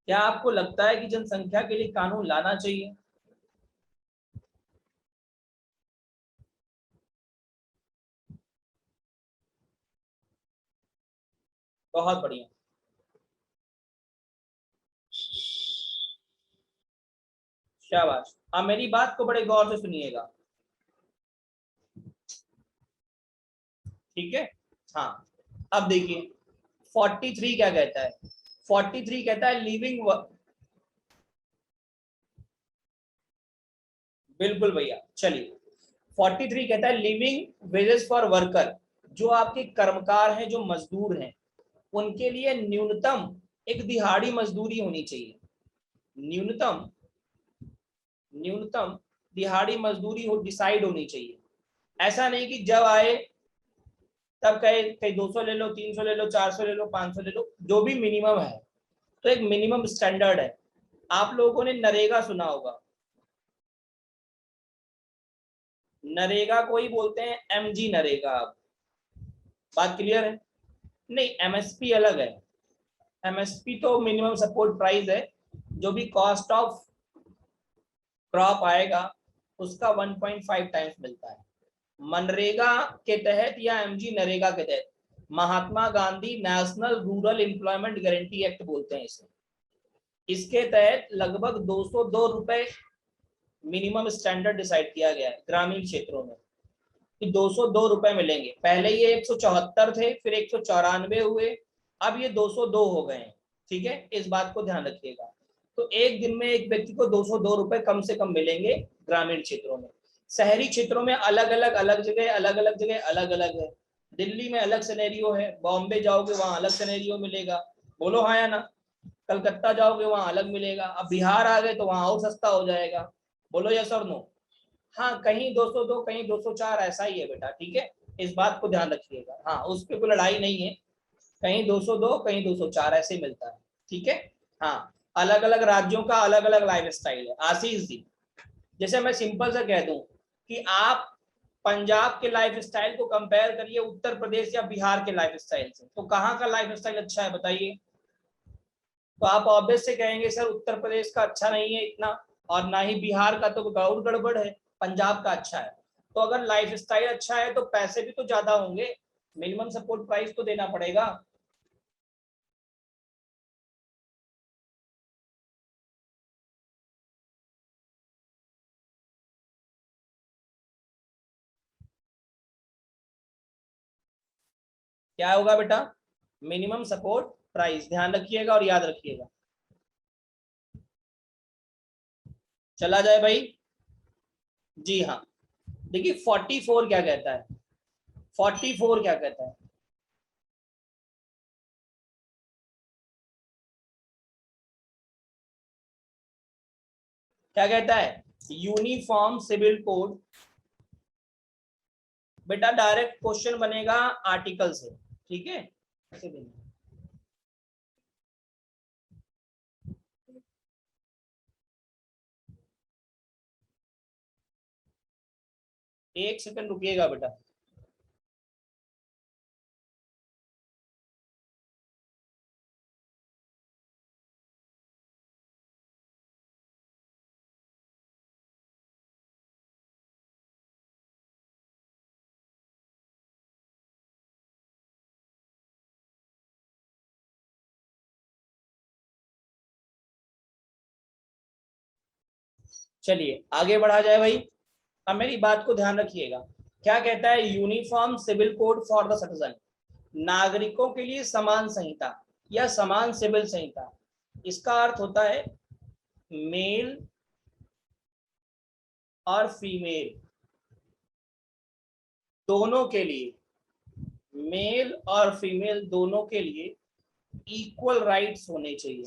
क्या आपको लगता है कि जनसंख्या के लिए कानून लाना चाहिए? बहुत बढ़िया, शाबाश। अब मेरी बात को बड़े गौर से सुनिएगा, ठीक है? हाँ, अब देखिए 43 क्या कहता है? 43 कहता है लिविंग, बिल्कुल भैया, चलिए 43 कहता है लिविंग वेजेस फॉर वर्कर, जो आपके कर्मकार हैं, जो मजदूर हैं, उनके लिए न्यूनतम एक दिहाड़ी मजदूरी होनी चाहिए। न्यूनतम न्यूनतम दिहाड़ी मजदूरी हो डिसाइड होनी चाहिए। ऐसा नहीं कि जब आए तब कहे कहीं 200 ले लो, 300 ले लो, 400 ले लो, 500 ले लो, जो भी मिनिमम है। तो एक मिनिमम स्टैंडर्ड है। आप लोगों ने नरेगा सुना होगा, नरेगा को ही बोलते हैं एमजी नरेगा। बात क्लियर है? नहीं, एमएसपी अलग है। एमएसपी तो मिनिमम सपोर्ट प्राइस है, जो भी कॉस्ट ऑफ क्रॉप आएगा उसका 1.5 टाइम्स मिलता है। मनरेगा के तहत या एमजी नरेगा के तहत, Mahatma Gandhi national rural employment guarantee act बोलते हैं इसे, इसके तहत लगभग 202 रुपए मिनिमम स्टैंडर्ड डिसाइड किया गया है ग्रामीण क्षेत्रों में कि 202 रुपए मिलेंगे। पहले ये 174 थे, फिर 194 हुए, अब ये 202 हो गए हैं। ठीक है, इस बात को ध्यान रखिएगा। तो एक दिन में एक व्यक्ति को 202 रुपए कम से कम मिलेंगे ग्रामीण क्षेत्रों में। शहरी क्षेत्रों में अलग अलग अलग अलग है। दिल्ली में अलग सिनेरियो है, बॉम्बे जाओगे वहां अलग सिनेरियो मिलेगा। बोलो हाँ या ना? कलकत्ता जाओगे वहां अलग मिलेगा। अब बिहार आ गए तो वहां और सस्ता हो जाएगा। बोलो यस और नो? हाँ, कहीं 202 कहीं 204 ऐसा ही है बेटा, ठीक है? इस बात को ध्यान रखिएगा। हाँ, उस पर कोई लड़ाई नहीं है, कहीं 202 कहीं 204 ऐसे ही मिलता है। ठीक है? हाँ, अलग अलग राज्यों का अलग अलग लाइफ स्टाइल है। आशीष जी, जैसे मैं सिंपल सा कह दूं कि आप पंजाब के लाइफ स्टाइल को कंपेयर करिए उत्तर प्रदेश या बिहार के लाइफ स्टाइल से, तो कहाँ का लाइफ स्टाइल अच्छा है बताइए? तो आप ऑब्वियस से कहेंगे सर उत्तर प्रदेश का अच्छा नहीं है इतना, और ना ही बिहार का, तो बहुत गड़बड़ है, पंजाब का अच्छा है। तो अगर लाइफ स्टाइल अच्छा है तो पैसे भी तो ज्यादा होंगे, मिनिमम सपोर्ट प्राइस तो देना पड़ेगा। क्या होगा बेटा? मिनिमम सपोर्ट प्राइस, ध्यान रखिएगा और याद रखिएगा। चला जाए भाई। जी हाँ, देखिए 44 क्या कहता है, 44 क्या कहता है? क्या कहता है? Uniform civil code. बेटा डायरेक्ट क्वेश्चन बनेगा आर्टिकल से, ठीक है? एक सेकंड रुकिएगा बेटा। चलिए आगे बढ़ा जाए भाई। अब मेरी बात को ध्यान रखिएगा। क्या कहता है? Uniform civil code for the citizen, नागरिकों के लिए समान संहिता या समान सिविल संहिता। इसका अर्थ होता है मेल और फीमेल दोनों के लिए, मेल और फीमेल दोनों के लिए इक्वल राइट्स होने चाहिए।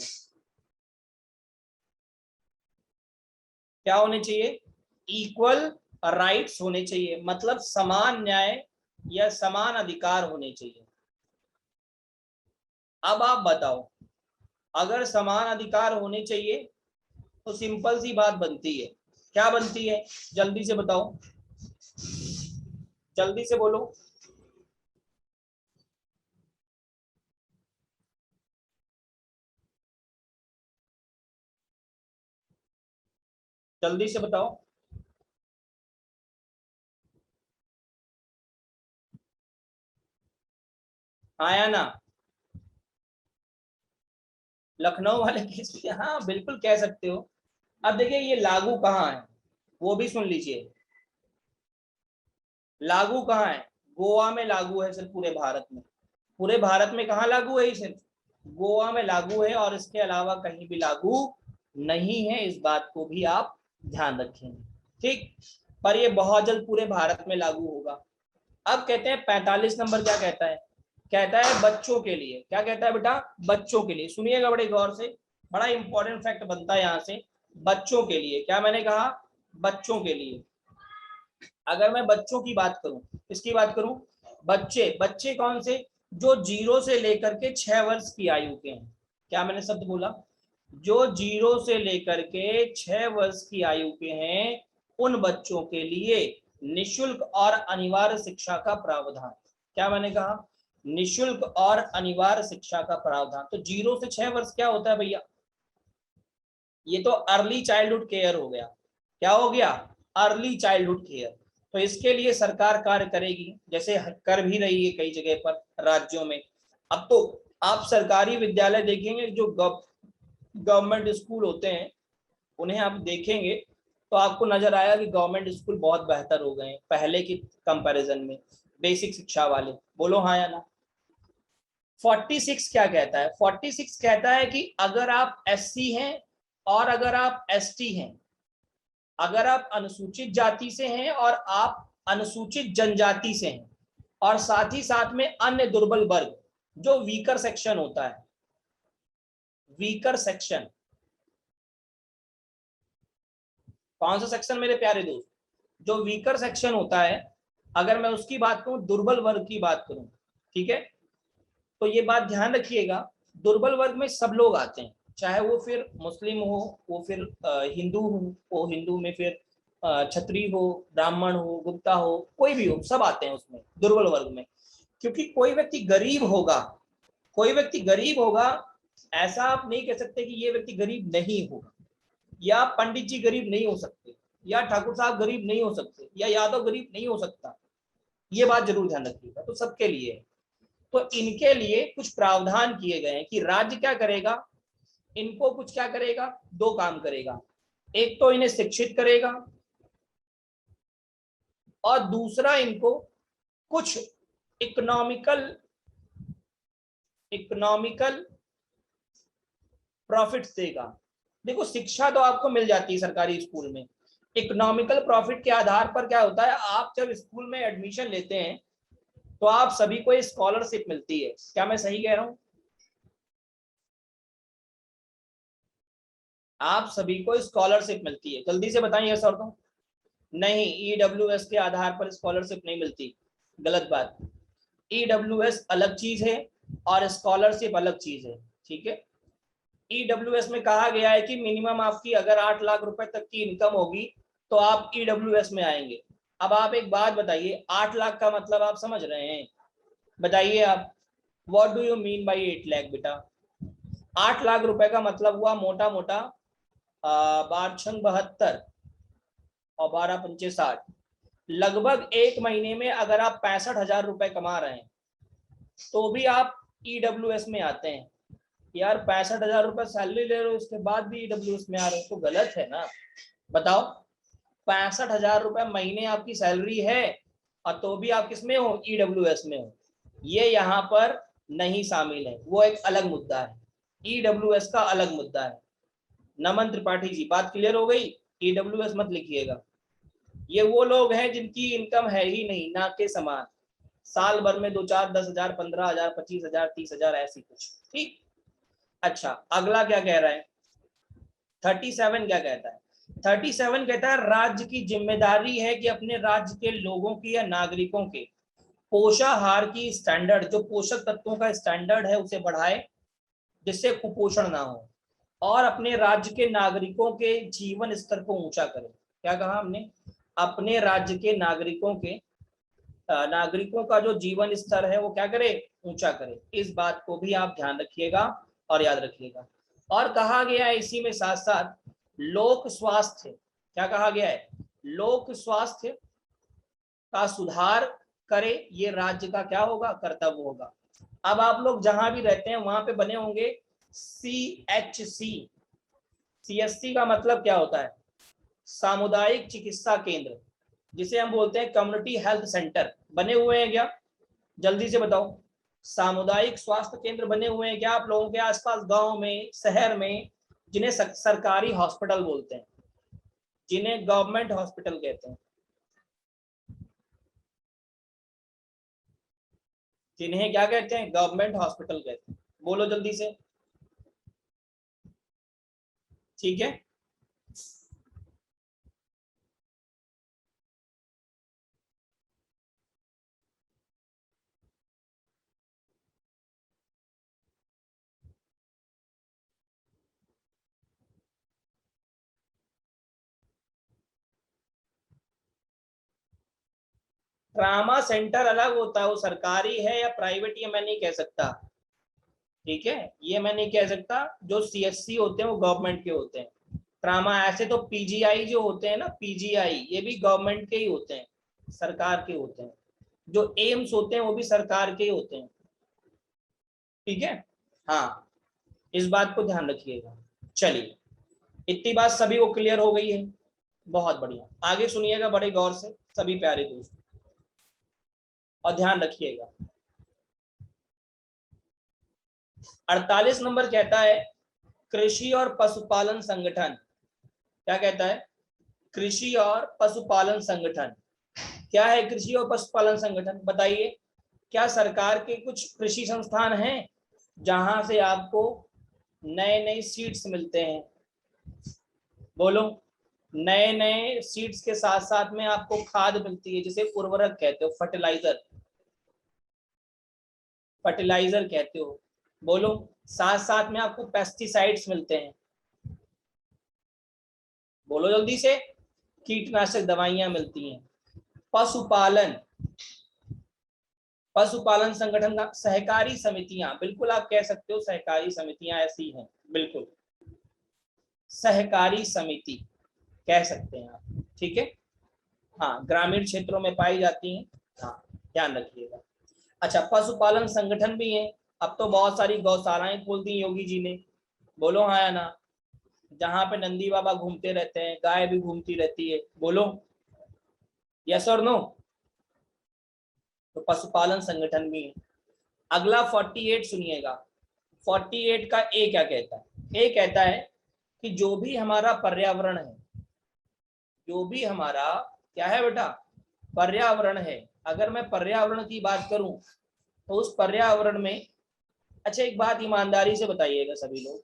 क्या होने चाहिए? इक्वल राइट्स होने चाहिए, मतलब समान न्याय या समान अधिकार होने चाहिए। अब आप बताओ, अगर समान अधिकार होने चाहिए तो सिंपल सी बात बनती है। क्या बनती है? जल्दी से बताओ, जल्दी से बोलो। जल्दी से बताओ। आया ना? लखनऊ वाले केस पे हाँ बिल्कुल कह सकते हो। अब देखिए ये लागू कहाँ है, वो भी सुन लीजिए। लागू कहाँ है? गोवा में लागू है सिर्फ, पूरे भारत में। पूरे भारत में कहाँ लागू है? सिर्फ गोवा में लागू है, और इसके अलावा कहीं भी लागू नहीं है। इस बात को भी आप ध्यान रखेंगे, ठीक? पर ये बहुत जल्द पूरे भारत में लागू होगा। अब कहते हैं 45 नंबर क्या कहता है? कहता है बच्चों के लिए। क्या कहता है बेटा? बच्चों के लिए। सुनिएगा बड़े गौर से, बड़ा इंपॉर्टेंट फैक्ट बनता है यहाँ से। बच्चों के लिए, क्या मैंने कहा? बच्चों के लिए। अगर मैं बच्चों की बात करूं, किसकी बात करूं? बच्चे। बच्चे कौन से? जो 0 से लेकर के 6 वर्ष की आयु के हैं। क्या मैंने शब्द बोला? जो 0 से लेकर के 6 वर्ष की आयु के हैं, उन बच्चों के लिए निशुल्क और अनिवार्य शिक्षा का प्रावधान। क्या मैंने कहा? निशुल्क और अनिवार्य शिक्षा का प्रावधान। तो 0 से 6 वर्ष क्या होता है भैया? ये तो अर्ली चाइल्डहुड केयर हो गया। क्या हो गया? Early childhood care. तो इसके लिए सरकार कार्य करेगी, जैसे कर भी रही है कई जगह पर राज्यों में। अब तो आप सरकारी विद्यालय देखेंगे, जो गवर्नमेंट स्कूल होते हैं, उन्हें आप देखेंगे तो आपको नजर आएगा कि गवर्नमेंट स्कूल बहुत बेहतर हो गए हैं पहले की कंपैरिजन में, बेसिक शिक्षा वाले। बोलो हाँ या ना? 46 क्या कहता है? 46 कहता है कि अगर आप SC हैं और अगर आप ST हैं, अगर आप अनुसूचित जाति से हैं और आप अनुसूचित जनजाति से हैं, और साथ ही साथ में अन्य दुर्बल वर्ग, जो वीकर सेक्शन होता है, वीकर सेक्शन। कौन सा सेक्शन मेरे प्यारे दोस्त? जो वीकर सेक्शन होता है, अगर मैं उसकी बात करूं, दुर्बल वर्ग की बात करूं, ठीक है? तो ये बात ध्यान रखिएगा, दुर्बल वर्ग में सब लोग आते हैं, चाहे वो फिर मुस्लिम हो, वो फिर हिंदू हो, वो हिंदू में फिर क्षत्रिय हो, ब्राह्मण हो, गुप्ता हो, कोई भी हो, सब आते हैं उसमें, दुर्बल वर्ग में। क्योंकि कोई व्यक्ति गरीब होगा, कोई व्यक्ति गरीब होगा ऐसा आप नहीं कह सकते कि ये व्यक्ति गरीब नहीं होगा, या पंडित जी गरीब नहीं हो सकते, या ठाकुर साहब गरीब नहीं हो सकते, या यादव गरीब नहीं हो सकता। ये बात जरूर ध्यान रखिएगा। तो सबके लिए, तो इनके लिए कुछ प्रावधान किए गए हैं कि राज्य क्या करेगा, इनको कुछ क्या करेगा, दो काम करेगा। एक तो इन्हें शिक्षित करेगा, और दूसरा इनको कुछ इकोनॉमिकल प्रॉफिट्स देगा। देखो शिक्षा तो आपको मिल जाती है सरकारी स्कूल में, इकोनॉमिकल प्रॉफिट के आधार पर क्या होता है, आप जब स्कूल में एडमिशन लेते हैं तो आप सभी को स्कॉलरशिप मिलती है। क्या मैं सही कह रहा हूं? आप सभी को स्कॉलरशिप मिलती है। जल्दी से बताइए सर। तो नहीं, ईडब्ल्यूएस के आधार पर स्कॉलरशिप नहीं मिलती, गलत बात। ईडब्ल्यूएस अलग चीज है और स्कॉलरशिप अलग चीज है, ठीक है। ईडब्ल्यूएस में कहा गया है कि मिनिमम आपकी अगर 8 लाख रुपए तक की इनकम होगी तो आप ईडब्ल्यूएस में आएंगे। अब आप एक बात बताइए, 8 लाख का मतलब आप समझ रहे हैं? बताइए आप, what do you mean by 8 lakh बेटा? 8 लाख रुपए का मतलब हुआ मोटा मोटा 12×72 और 12×5 = 60, लगभग एक महीने में अगर आप 65,000 रुपए कमा रहे हैं तो भी आप ईडब्ल्यूएस में आते हैं। यार 65,000 रुपए सैलरी ले रहे हो, उसके बाद भी ईडब्ल्यूएस में आ रहे हो, तो गलत है ना? बताओ, 65,000 रुपए महीने आपकी सैलरी है और तो भी आप किसमें हो, ईडब्ल्यूएस में हो। ये यहाँ पर नहीं शामिल है, वो एक अलग मुद्दा है, ईडब्ल्यूएस का अलग मुद्दा है। नमन त्रिपाठी जी, बात क्लियर हो गई? ईडब्ल्यूएस मत लिखिएगा। ये वो लोग हैं जिनकी इनकम है ही नहीं, ना के समान, साल भर में 2-4 10,000 15,000 25,000 30,000 ऐसी कुछ, ठीक। अच्छा, अगला क्या कह रहा है? 37 क्या कहता है? 37 कहता है राज्य की जिम्मेदारी है कि अपने राज्य के लोगों की या नागरिकों के पोषाहार की स्टैंडर्ड, जो पोषक तत्वों का स्टैंडर्ड है उसे बढ़ाए जिससे कुपोषण ना हो, और अपने राज्य के नागरिकों के जीवन स्तर को ऊंचा करे। क्या कहा हमने? अपने राज्य के नागरिकों का जो जीवन स्तर है वो क्या करे, ऊंचा करे। इस बात को भी आप ध्यान रखिएगा और याद रखिएगा। और कहा गया है इसी में साथ साथ लोक स्वास्थ्य, क्या कहा गया है? लोक स्वास्थ्य का सुधार करे, ये राज्य का क्या होगा, कर्तव्य होगा। अब आप लोग जहां भी रहते हैं वहां पे बने होंगे CHC। CSC का मतलब क्या होता है? सामुदायिक चिकित्सा केंद्र, जिसे हम बोलते हैं कम्युनिटी हेल्थ सेंटर, बने हुए हैं क्या? जल्दी से बताओ, सामुदायिक स्वास्थ्य केंद्र बने हुए हैं क्या आप लोगों के आसपास, गांव में, शहर में, जिन्हें सरकारी हॉस्पिटल बोलते हैं, जिन्हें गवर्नमेंट हॉस्पिटल कहते हैं, जिन्हें क्या कहते हैं, गवर्नमेंट हॉस्पिटल कहते हैं। बोलो जल्दी से, ठीक है। ट्रामा सेंटर अलग होता है, वो सरकारी है या प्राइवेट ये मैं नहीं कह सकता, ठीक है, ये मैं नहीं कह सकता। जो CSC होते हैं वो गवर्नमेंट के होते हैं। ट्रामा, ऐसे तो PGI जो होते हैं ना, PGI ये भी गवर्नमेंट के ही होते हैं, सरकार के होते हैं। जो एम्स होते हैं वो भी सरकार के ही होते हैं, ठीक है। हाँ, इस बात को ध्यान रखिएगा। चलिए, इतनी बात सभी को क्लियर हो गई है, बहुत बढ़िया। आगे सुनिएगा बड़े गौर से सभी प्यारे दोस्त, और ध्यान रखिएगा। 48 नंबर कहता है कृषि और पशुपालन संगठन। क्या कहता है? कृषि और पशुपालन संगठन। क्या है कृषि और पशुपालन संगठन, बताइए? क्या सरकार के कुछ कृषि संस्थान हैं जहां से आपको नए नए सीड्स मिलते हैं? बोलो, नए नए सीड्स के साथ साथ में आपको खाद मिलती है, जिसे उर्वरक कहते हो, फर्टिलाइजर, फर्टिलाइजर कहते हो। बोलो, साथ साथ में आपको पेस्टिसाइड्स मिलते हैं। बोलो जल्दी से, कीटनाशक दवाइयां मिलती हैं। पशुपालन, पशुपालन संगठन का सहकारी समितियां, बिल्कुल आप कह सकते हो सहकारी समितियां ऐसी हैं, बिल्कुल सहकारी समिति कह सकते हैं आप, ठीक है। हाँ, ग्रामीण क्षेत्रों में पाई जाती हैं, हाँ ध्यान रखिएगा। अच्छा, पशुपालन संगठन भी है। अब तो बहुत सारी गौशालाएं खोल दी योगी जी ने, बोलो हाँ या ना, जहाँ पे नंदी बाबा घूमते रहते हैं, गाय भी घूमती रहती है, बोलो यस और नो। तो पशुपालन संगठन भी है। अगला 48 सुनिएगा, 48 का ए क्या कहता है? ए कहता है कि जो भी हमारा पर्यावरण है, जो भी हमारा क्या है बेटा, पर्यावरण है, अगर मैं पर्यावरण की बात करूं तो उस पर्यावरण में, अच्छा एक बात ईमानदारी से बताइएगा सभी लोग,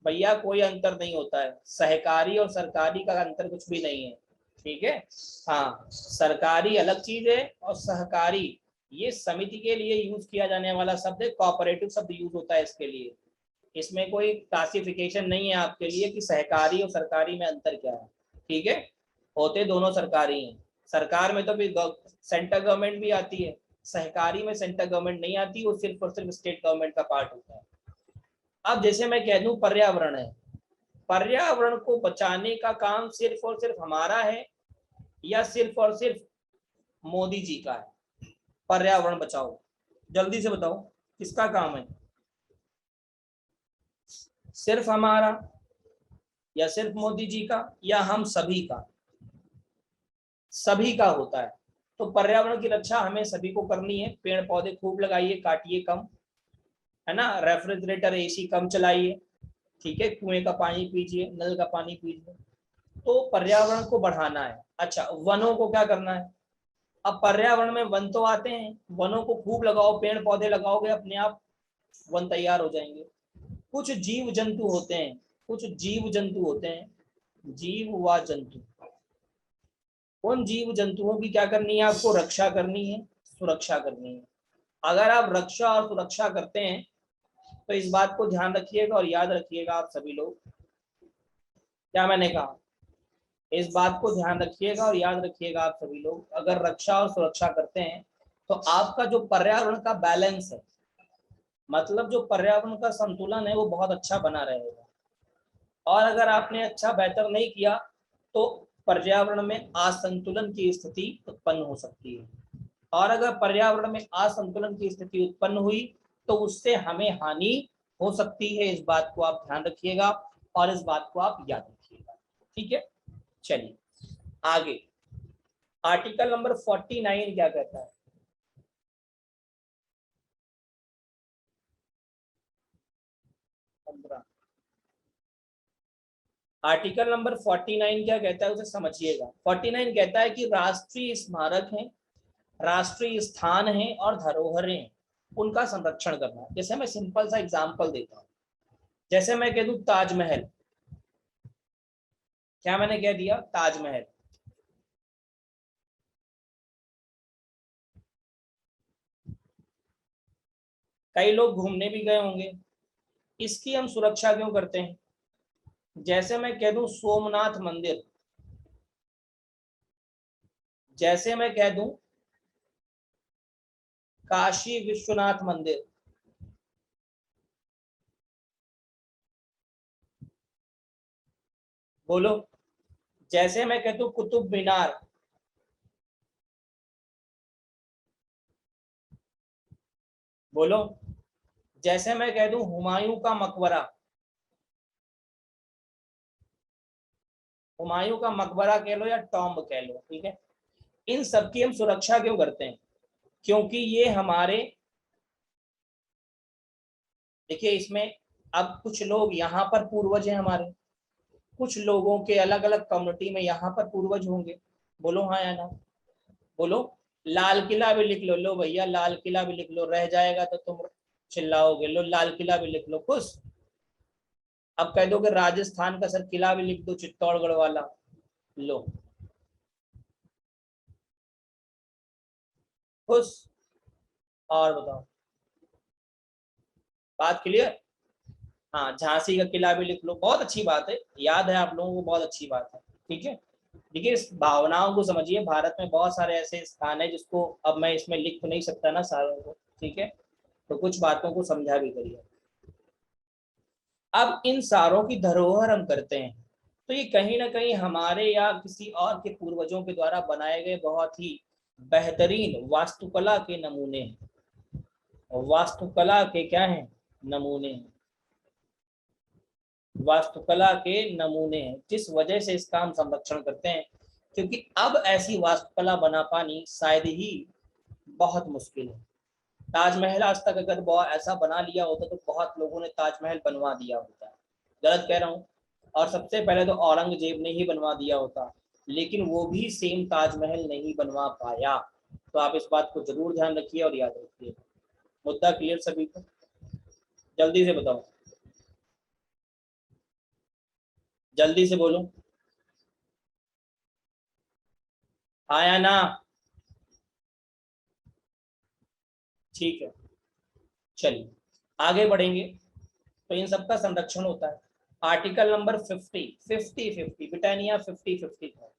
भैया कोई अंतर नहीं होता है, सहकारी और सरकारी का अंतर कुछ भी नहीं है, ठीक है। हाँ, सरकारी अलग चीज है और सहकारी ये समिति के लिए यूज किया जाने वाला शब्द है, कोऑपरेटिव शब्द यूज होता है इसके लिए। इसमें कोई क्लासिफिकेशन नहीं है आपके लिए कि सहकारी और सरकारी में अंतर क्या है, ठीक है। होते दोनों सरकारी हैं, सरकार में तो भी सेंट्रल गवर्नमेंट भी आती है, सहकारी में सेंट्रल गवर्नमेंट नहीं आती, वो सिर्फ और सिर्फ स्टेट गवर्नमेंट का पार्ट होता है। अब जैसे मैं कह दूं पर्यावरण है, पर्यावरण को बचाने का काम सिर्फ और सिर्फ हमारा है या सिर्फ और सिर्फ मोदी जी का है? पर्यावरण बचाओ, जल्दी से बताओ किसका काम है? सिर्फ हमारा या सिर्फ मोदी जी का या हम सभी का? सभी का होता है। तो पर्यावरण की रक्षा हमें सभी को करनी है, पेड़ पौधे खूब लगाइए, काटिए कम, है ना, रेफ्रिजरेटर एसी कम चलाइए, ठीक है, कुएं का पानी पीजिए, नल का पानी पीजिए, तो पर्यावरण को बढ़ाना है। अच्छा, वनों को क्या करना है? अब पर्यावरण में वन तो आते हैं, वनों को खूब लगाओ, पेड़ पौधे लगाओगे, अपने आप वन तैयार हो जाएंगे। कुछ जीव जंतु होते हैं, कुछ जीव जंतु होते हैं, जीव व जंतु, उन जीव जंतुओं की क्या करनी है आपको? रक्षा करनी है, सुरक्षा करनी है। अगर आप रक्षा और सुरक्षा करते हैं तो इस बात को ध्यान रखिएगा और याद रखिएगा आप सभी लोग, क्या मैंने कहा, इस बात को ध्यान रखिएगा और याद रखिएगा आप सभी लोग, अगर रक्षा और सुरक्षा करते हैं तो आपका जो पर्यावरण का बैलेंस है, मतलब जो पर्यावरण का संतुलन है, वो बहुत अच्छा बना रहेगा। और अगर आपने अच्छा बेहतर नहीं किया तो पर्यावरण में असंतुलन की स्थिति उत्पन्न हो सकती है, और अगर पर्यावरण में असंतुलन की स्थिति उत्पन्न हुई तो उससे हमें हानि हो सकती है। इस बात को आप ध्यान रखिएगा और इस बात को आप याद रखिएगा, ठीक है। चलिए आगे, आर्टिकल नंबर 49 क्या कहता है? आर्टिकल नंबर 49 क्या कहता है उसे समझिएगा। 49 कहता है कि राष्ट्रीय स्मारक हैं, राष्ट्रीय स्थान हैं और धरोहरें हैं, उनका संरक्षण करना। जैसे मैं सिंपल सा एग्जांपल देता हूँ, जैसे मैं कह दूं ताजमहल, क्या मैंने कह दिया? ताजमहल, कई लोग घूमने भी गए होंगे, इसकी हम सुरक्षा क्यों करते हैं? जैसे मैं कह दूं सोमनाथ मंदिर, जैसे मैं कह दूं काशी विश्वनाथ मंदिर, बोलो, जैसे मैं कह दूं कुतुब मीनार, बोलो, जैसे मैं कह दूं हुमायूं का मकबरा, हुमायूं का मकबरा कह लो या टॉम्ब कह लो, ठीक है, इन सब की हम सुरक्षा क्यों करते हैं? क्योंकि ये हमारे, देखिए इसमें, अब कुछ लोग यहाँ पर पूर्वज हैं हमारे, कुछ लोगों के अलग अलग कम्युनिटी में यहाँ पर पूर्वज होंगे, बोलो हाँ या ना, बोलो। लाल किला भी लिख लो, लो भैया लाल किला भी लिख लो, रह जाएगा तो तुम चिल्लाओगे, लो लाल किला भी लिख लो, खुश। अब कह दो कि राजस्थान का सर किला भी लिख दो, चित्तौड़गढ़ वाला, लो खुश। और बताओ, बात क्लियर? हाँ, झांसी का किला भी लिख लो, बहुत अच्छी बात है, याद है आप लोगों को, बहुत अच्छी बात है, ठीक है। देखिए इस भावनाओं को समझिए, भारत में बहुत सारे ऐसे स्थान है जिसको अब मैं इसमें लिख तो नहीं सकता ना सारों को, ठीक है, तो कुछ बातों को समझा भी करिए। अब इन सारों की धरोहर हम करते हैं, तो ये कहीं ना कहीं हमारे या किसी और के पूर्वजों के द्वारा बनाए गए बहुत ही बेहतरीन वास्तुकला के नमूने हैं। वास्तुकला के क्या हैं? नमूने हैं। वास्तुकला के नमूने हैं, जिस वजह से इसका हम संरक्षण करते हैं, क्योंकि अब ऐसी वास्तुकला बना पानी शायद ही बहुत मुश्किल है। ताजमहल आज तक अगर बहुत ऐसा बना लिया होता तो बहुत लोगों ने ताजमहल बनवा दिया होता है, गलत कह रहा हूँ? और सबसे पहले तो औरंगजेब ने ही बनवा दिया होता, लेकिन वो भी सेम ताजमहल नहीं बनवा पाया। तो आप इस बात को जरूर ध्यान रखिए और याद रखिए। मुद्दा क्लियर सभी को? जल्दी से बताओ, जल्दी से बोलो, हाँ या ना? ठीक है, चलिए आगे बढ़ेंगे। तो इन सबका संरक्षण होता है। आर्टिकल नंबर 50 ब्रिटानिया 50 खाओ,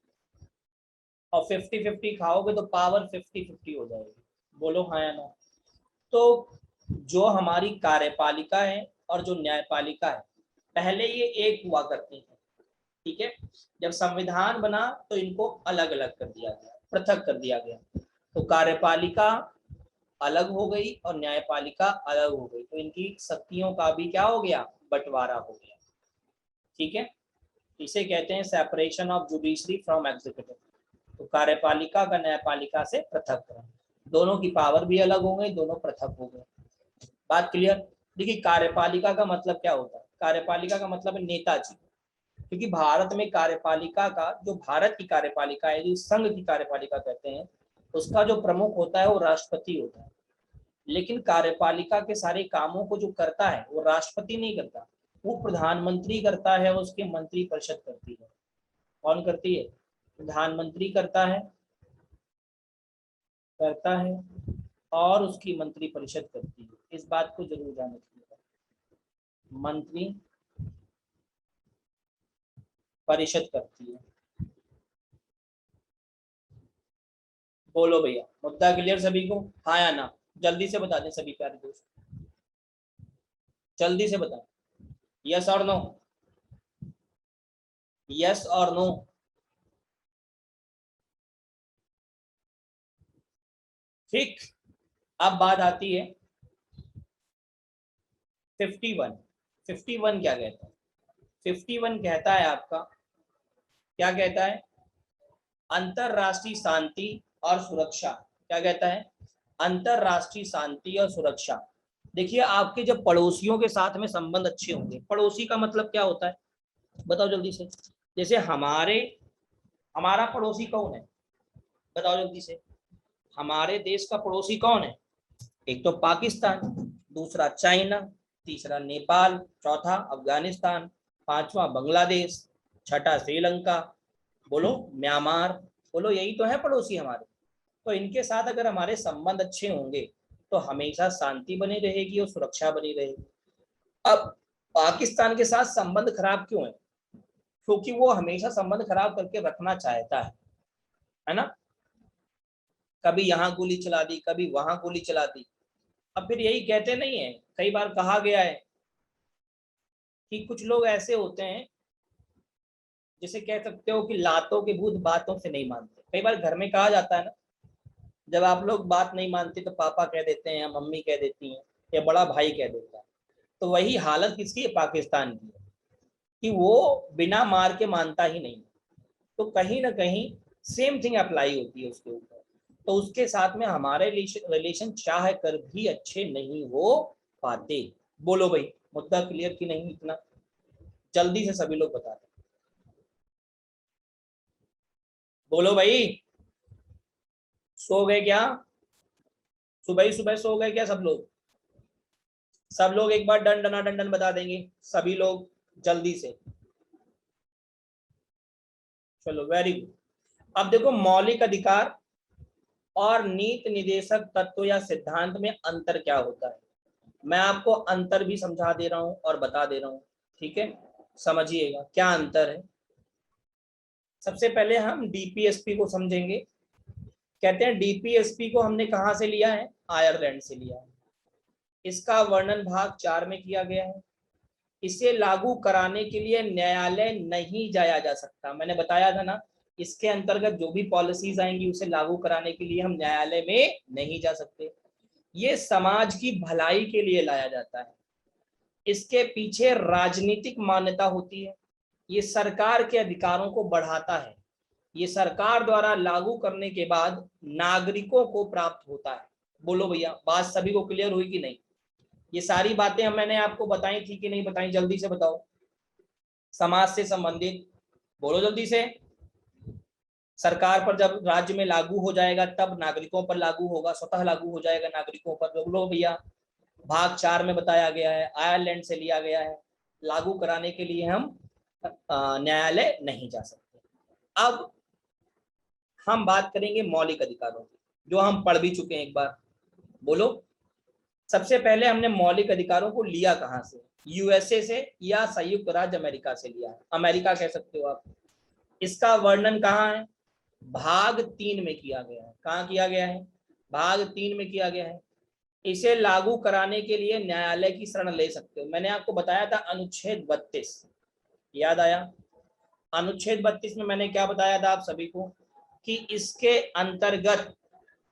और 50 खाओगे तो पावर 50 हो जाएगी। बोलो हाँ या ना? तो जो हमारी कार्यपालिका है और जो न्यायपालिका है, पहले ये एक हुआ करती है, ठीक है। जब संविधान बना तो इनको अलग अलग कर दिया गया, पृथक कर दिया गया। तो कार्यपालिका अलग हो गई और न्यायपालिका अलग हो गई, तो इनकी शक्तियों का भी क्या हो गया? बंटवारा हो गया, ठीक है। इसे कहते हैं separation of judiciary from executive. तो कार्यपालिका का न्यायपालिका से पृथक करण, दोनों की पावर भी अलग हो गई, दोनों पृथक हो गए। बात क्लियर? देखिए कार्यपालिका का मतलब क्या होता है? कार्यपालिका का मतलब है नेताजी, क्योंकि भारत में कार्यपालिका का, जो भारत की कार्यपालिका है, जो संघ की कार्यपालिका कहते हैं, उसका जो प्रमुख होता है वो राष्ट्रपति होता है। लेकिन कार्यपालिका के सारे कामों को जो करता है वो राष्ट्रपति नहीं करता, वो प्रधानमंत्री करता है, उसके मंत्री परिषद करती है। कौन करती है? प्रधानमंत्री करता है और उसकी मंत्री परिषद करती है। इस बात को जरूर ध्यान रखिएगा, मंत्री परिषद करती है। बोलो भैया, मुद्दा क्लियर सभी को? हाँ या ना? जल्दी से बता दें सभी प्यारे दोस्त, जल्दी से बताएं, यस और नो, यस और नो। ठीक, अब बात आती है 51। 51 क्या कहता है? 51 कहता है आपका, क्या कहता है? अंतरराष्ट्रीय शांति और सुरक्षा। क्या कहता है? अंतरराष्ट्रीय शांति और सुरक्षा। देखिए आपके जब पड़ोसियों के साथ में संबंध अच्छे होंगे, पड़ोसी का मतलब क्या होता है? बताओ जल्दी से। जैसे हमारा पड़ोसी कौन है? बताओ जल्दी से। हमारे देश का पड़ोसी कौन है? एक तो पाकिस्तान, दूसरा चाइना, तीसरा नेपाल, चौथा अफगानिस्तान, पांचवा बांग्लादेश, छठा श्रीलंका, बोलो म्यांमार। बोलो यही तो है पड़ोसी हमारे। तो इनके साथ अगर हमारे संबंध अच्छे होंगे तो हमेशा शांति बनी रहेगी और सुरक्षा बनी रहेगी। अब पाकिस्तान के साथ संबंध खराब क्यों है? क्योंकि वो हमेशा संबंध खराब करके रखना चाहता है ना। कभी यहाँ गोली चला दी, कभी वहां गोली चला दी। अब फिर यही कहते नहीं है, कई बार कहा गया है कि कुछ लोग ऐसे होते हैं, जिसे कह सकते हो कि लातों के भूत बातों से नहीं मानते। कई बार घर में कहा जाता है ना, जब आप लोग बात नहीं मानते तो पापा कह देते हैं या मम्मी कह देती हैं या बड़ा भाई कह देता है। तो वही हालत किसकी है? पाकिस्तान की है, कि वो बिना मार के मानता ही नहीं। तो कहीं ना कहीं सेम थिंग अप्लाई होती है उसके ऊपर। तो उसके साथ में हमारे रिलेशन चाह कर भी अच्छे नहीं हो पाते। बोलो भाई, मुद्दा क्लियर कि नहीं? इतना जल्दी से सभी लोग बता दें, बोलो भाई। सो गए क्या? सुबह ही सुबह सो गए क्या सब लोग? सब लोग एक बार डन डना डंडन बता देंगे सभी लोग, जल्दी से। चलो वेरी गुड। अब देखो मौलिक अधिकार और नीति निदेशक तत्व या सिद्धांत में अंतर क्या होता है। मैं आपको अंतर भी समझा दे रहा हूं और बता दे रहा हूं, ठीक है। समझिएगा क्या अंतर है। सबसे पहले हम डीपीएसपी को समझेंगे। कहते हैं डीपीएसपी को हमने कहाँ से लिया है? आयरलैंड से लिया है। इसका वर्णन भाग 4 में किया गया है। इसे लागू कराने के लिए न्यायालय नहीं जाया जा सकता। मैंने बताया था ना, इसके अंतर्गत जो भी पॉलिसीज आएंगी उसे लागू कराने के लिए हम न्यायालय में नहीं जा सकते। ये समाज की भलाई के लिए लाया जाता है। इसके पीछे राजनीतिक मान्यता होती है। ये सरकार के अधिकारों को बढ़ाता है। ये सरकार द्वारा लागू करने के बाद नागरिकों को प्राप्त होता है। बोलो भैया, बात सभी को क्लियर हुई कि नहीं? ये सारी बातें मैंने आपको बताई थी कि नहीं बताई? जल्दी से बताओ। समाज से संबंधित, बोलो जल्दी से। सरकार पर जब राज्य में लागू हो जाएगा तब नागरिकों पर लागू होगा, स्वतः लागू हो जाएगा नागरिकों पर। बोलो भैया। भाग 4 में बताया गया है, आयरलैंड से लिया गया है। लागू कराने के लिए हम न्यायालय नहीं जा सकते। अब हम बात करेंगे मौलिक अधिकारों की, जो हम पढ़ भी चुके हैं एक बार। बोलो। सबसे पहले हमने मौलिक अधिकारों को लिया कहां से? यूएसए से या संयुक्त राज्य अमेरिका से लिया है। अमेरिका कह सकते हो आप। इसका वर्णन कहाँ है? भाग 3 में किया गया है। कहाँ किया गया है? भाग 3 में किया गया है। इसे लागू कराने के लिए न्यायालय की शरण ले सकते हो। मैंने आपको बताया था अनुच्छेद 32, याद आया? अनुच्छेद 32 में मैंने क्या बताया था आप सभी को? कि इसके अंतर्गत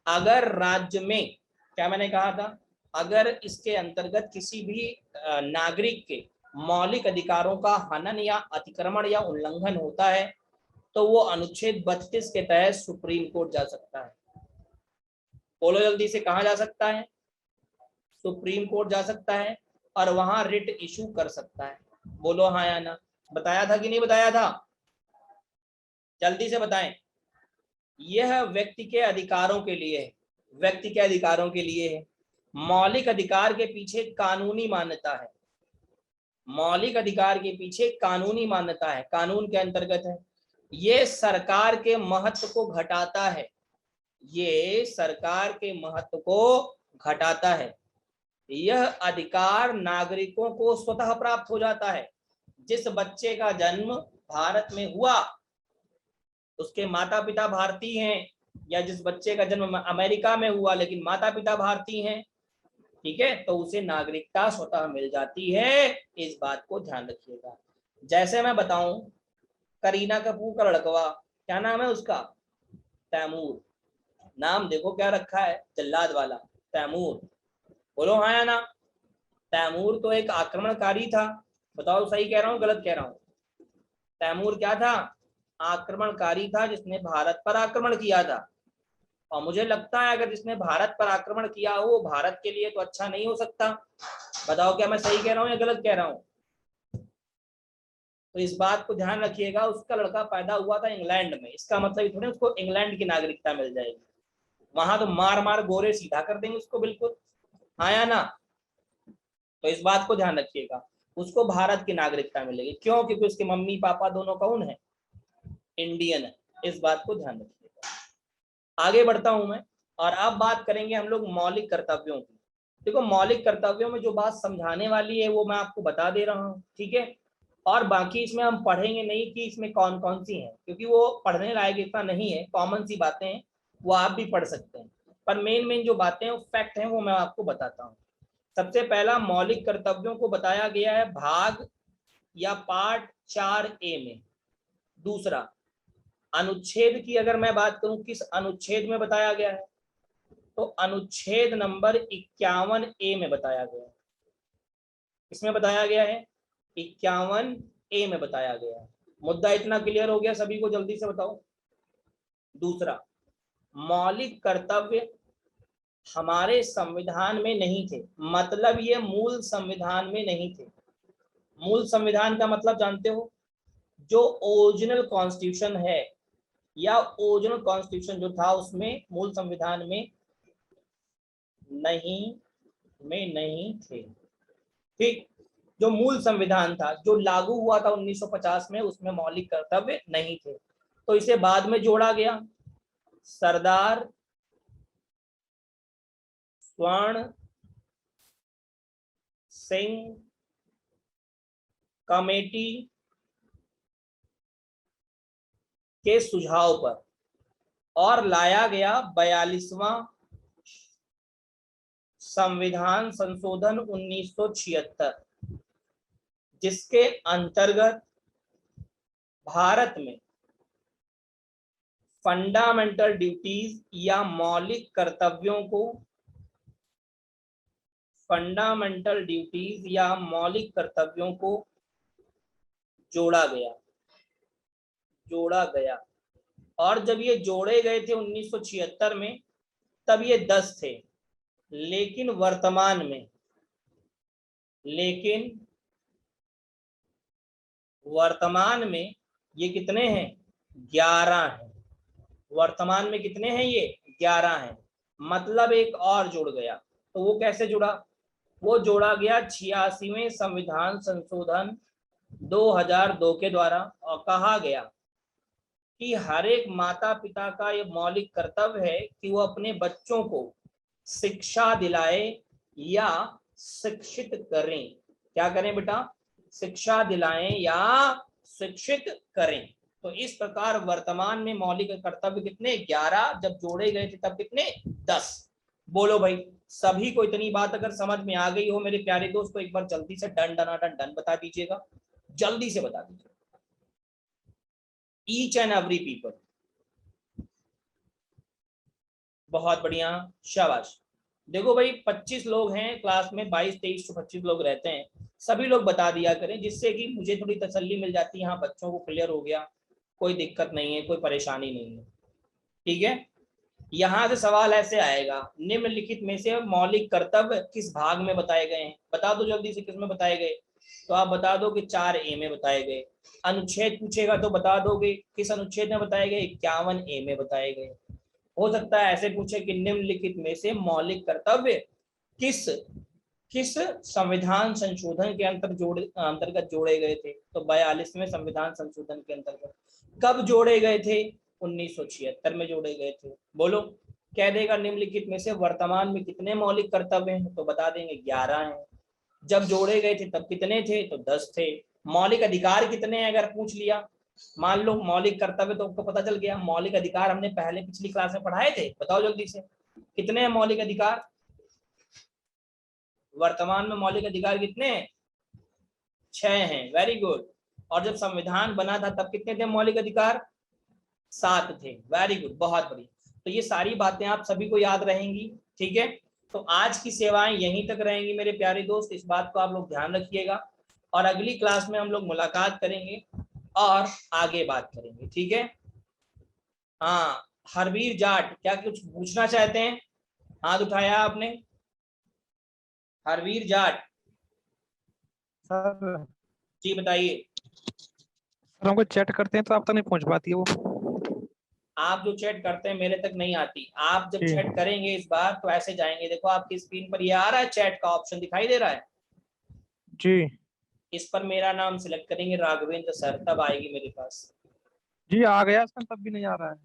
अगर राज्य में, क्या मैंने कहा था? अगर इसके अंतर्गत किसी भी नागरिक के मौलिक अधिकारों का हनन या अतिक्रमण या उल्लंघन होता है तो वो अनुच्छेद 32 के तहत सुप्रीम कोर्ट जा सकता है। बोलो जल्दी से, कहां जा सकता है? सुप्रीम कोर्ट जा सकता है और वहां रिट इशू कर सकता है। बोलो हाँ या ना। बताया था कि नहीं बताया था? जल्दी से बताएं। यह व्यक्ति के अधिकारों के लिए है। व्यक्ति के अधिकारों के लिए है। मौलिक अधिकार के पीछे कानूनी मान्यता है। मौलिक अधिकार के पीछे कानूनी मान्यता है, कानून के अंतर्गत है। ये सरकार के महत्व को घटाता है। ये सरकार के महत्व को घटाता है। यह अधिकार नागरिकों को स्वतः प्राप्त हो जाता है। जिस बच्चे का जन्म भारत में हुआ, उसके माता पिता भारतीय हैं, या जिस बच्चे का जन्म अमेरिका में हुआ लेकिन माता पिता भारतीय हैं, ठीक है, तो उसे नागरिकता स्वतः मिल जाती है। इस बात को ध्यान रखिएगा। जैसे मैं बताऊं, करीना कपूर का लड़कवा, क्या नाम है उसका? तैमूर। नाम देखो क्या रखा है, जल्लाद वाला, तैमूर। बोलो हाँ या ना। तैमूर तो एक आक्रमणकारी था। बताओ सही कह रहा हूँ गलत कह रहा हूँ? तैमूर क्या था? आक्रमणकारी था, जिसने भारत पर आक्रमण किया था। और मुझे लगता है अगर जिसने भारत पर आक्रमण किया हो वो भारत के लिए तो अच्छा नहीं हो सकता। बताओ क्या मैं सही कह रहा हूँ या गलत कह रहा हूँ? तो इस बात को ध्यान रखिएगा। उसका लड़का पैदा हुआ था इंग्लैंड में, इसका मतलब थोड़ी उसको इंग्लैंड की नागरिकता मिल जाएगी। वहां तो मार मार गोरे सीधा कर देंगे उसको, बिल्कुल। हाँ या ना? तो इस बात को ध्यान रखिएगा। उसको भारत की नागरिकता मिलेगी। क्यों? क्योंकि उसके मम्मी पापा दोनों कौन है? इंडियन है। इस बात को ध्यान रखिएगा। आगे बढ़ता हूं मैं, और अब बात करेंगे हम लोग मौलिक कर्तव्यों की। देखो, मौलिक कर्तव्यों में जो बात समझाने वाली है वो मैं आपको बता दे रहा हूँ, ठीक है। और बाकी इसमें हम पढ़ेंगे नहीं कि इसमें कौन कौन सी हैं, क्योंकि वो पढ़ने लायक इतना नहीं है। कॉमन सी बातें हैं, वो आप भी पढ़ सकते हैं। पर मेन मेन जो बातें हैं, फैक्ट हैं, वो मैं आपको बताता हूँ। सबसे पहला मौलिक कर्तव्यों को बताया गया है भाग या पार्ट 4A में। दूसरा, अनुच्छेद की अगर मैं बात करूं, किस अनुच्छेद में बताया गया है, तो अनुच्छेद नंबर 51A में बताया गया है। इसमें बताया गया है 51A में बताया गया है। मुद्दा इतना क्लियर हो गया सभी को? जल्दी से बताओ। दूसरा, मौलिक कर्तव्य हमारे संविधान में नहीं थे, मतलब ये मूल संविधान में नहीं थे। मूल संविधान का मतलब जानते हो? जो ओरिजिनल कॉन्स्टिट्यूशन है या ओरिजिनल कॉन्स्टिट्यूशन जो था उसमें, मूल संविधान में नहीं थे। ठीक। जो मूल संविधान था जो लागू हुआ था 1950 में, उसमें मौलिक कर्तव्य नहीं थे, तो इसे बाद में जोड़ा गया। सरदार स्वर्ण सिंह कमेटी के सुझाव पर और लाया गया 42वां संविधान संशोधन 1976, जिसके अंतर्गत भारत में फंडामेंटल ड्यूटीज या मौलिक कर्तव्यों को जोड़ा गया। और जब ये जोड़े गए थे 1976 में, तब ये 10 थे, लेकिन वर्तमान में ये कितने हैं? 11 हैं। वर्तमान में कितने हैं? ये 11 हैं। मतलब एक और जुड़ गया। तो वो कैसे जुड़ा? वो जोड़ा गया 86वें संविधान संशोधन 2002 के द्वारा, और कहा गया कि हर एक माता पिता का ये मौलिक कर्तव्य है कि वो अपने बच्चों को शिक्षा दिलाए या शिक्षित करें। क्या करें बेटा? शिक्षा दिलाएं या शिक्षित करें। तो इस प्रकार वर्तमान में मौलिक कर्तव्य कितने? 11। जब जोड़े गए थे तब कितने? 10। बोलो भाई, सभी को इतनी बात अगर समझ में आ गई हो मेरे प्यारे दोस्तों, एक बार जल्दी से डन डनाडन डन बता दीजिएगा, जल्दी से बता दीजिएगा, ईच एंड एवरी पीपल। बहुत बढ़िया, शाबाश। देखो भाई 25 लोग हैं क्लास में, 22, 23 तो 25 लोग रहते हैं, सभी लोग बता दिया करें, जिससे कि मुझे थोड़ी तसल्ली मिल जाती है। हाँ, बच्चों को क्लियर हो गया, कोई दिक्कत नहीं है, कोई परेशानी नहीं है। ठीक है, यहां से सवाल ऐसे आएगा, निम्नलिखित में से मौलिक कर्तव्य किस भाग में बताए गए हैं? बता दो जल्दी से, किस में बताए गए? तो आप बता दो कि 4A में बताए गए। अनुच्छेद पूछेगा तो बता दोगे किस अनुच्छेद में बताए गए? 51A में बताए गए। हो सकता है ऐसे पूछे कि निम्नलिखित में से मौलिक कर्तव्य किस संविधान संशोधन के अंतर्गत जोड़े गए थे? तो 42वें संविधान संशोधन के अंतर्गत। कब जोड़े गए थे? 1976 में जोड़े गए थे। बोलो, कह देगा निम्नलिखित में से वर्तमान में कितने मौलिक कर्तव्य हैं? तो बता देंगे 11 हैं। जब जोड़े गए थे तब कितने थे? तो 10 थे। मौलिक अधिकार कितने हैं अगर पूछ लिया? मान लो मौलिक कर्तव्य तो आपको पता चल गया, मौलिक अधिकार हमने पहले पिछली क्लास में पढ़ाए थे। बताओ जल्दी से, कितने हैं मौलिक अधिकार? वर्तमान में मौलिक अधिकार कितने हैं? 6 हैं। Very good. और जब संविधान बना था तब कितने थे मौलिक अधिकार? 7 थे। वेरी गुड, बहुत बढ़िया। तो ये सारी बातें आप सभी को याद रहेंगी। ठीक है, तो आज की सेवाएं यहीं तक रहेंगी मेरे प्यारे दोस्त, इस बात को आप लोग ध्यान रखिएगा। और अगली क्लास में हम लोग मुलाकात करेंगे और आगे बात करेंगे। ठीक है। हाँ, हरवीर जाट क्या कुछ पूछना चाहते हैं? हाथ उठाया आपने। हरवीर जाट सर जी बताइए। हमको चैट करते हैं तो आप तक नहीं पहुंच पाती है वो। आप जो चैट करते हैं मेरे तक नहीं आती। आप जब जी। चैट करेंगे इस बार तो ऐसे जाएंगे, देखो आपकी स्क्रीन पर ये आ रहा है, चैट का ऑप्शन दिखाई दे रहा है जी इस पर मेरा नाम सिलेक्ट करेंगे राघवेंद्र सर, तब आएगी मेरे पास। जी आ गया सर, तब भी नहीं आ रहा है।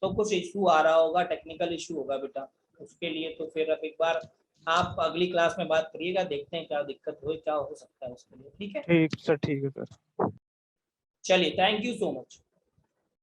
तो कुछ इशू आ रहा होगा, टेक्निकल इशू होगा बेटा, उसके लिए तो फिर अब एक बार आप अगली क्लास में बात करिएगा, देखते हैं क्या दिक्कत हो, क्या हो सकता है उसके लिए। ठीक है, ठीक सर, ठीक है सर। चलिए, थैंक यू सो मच।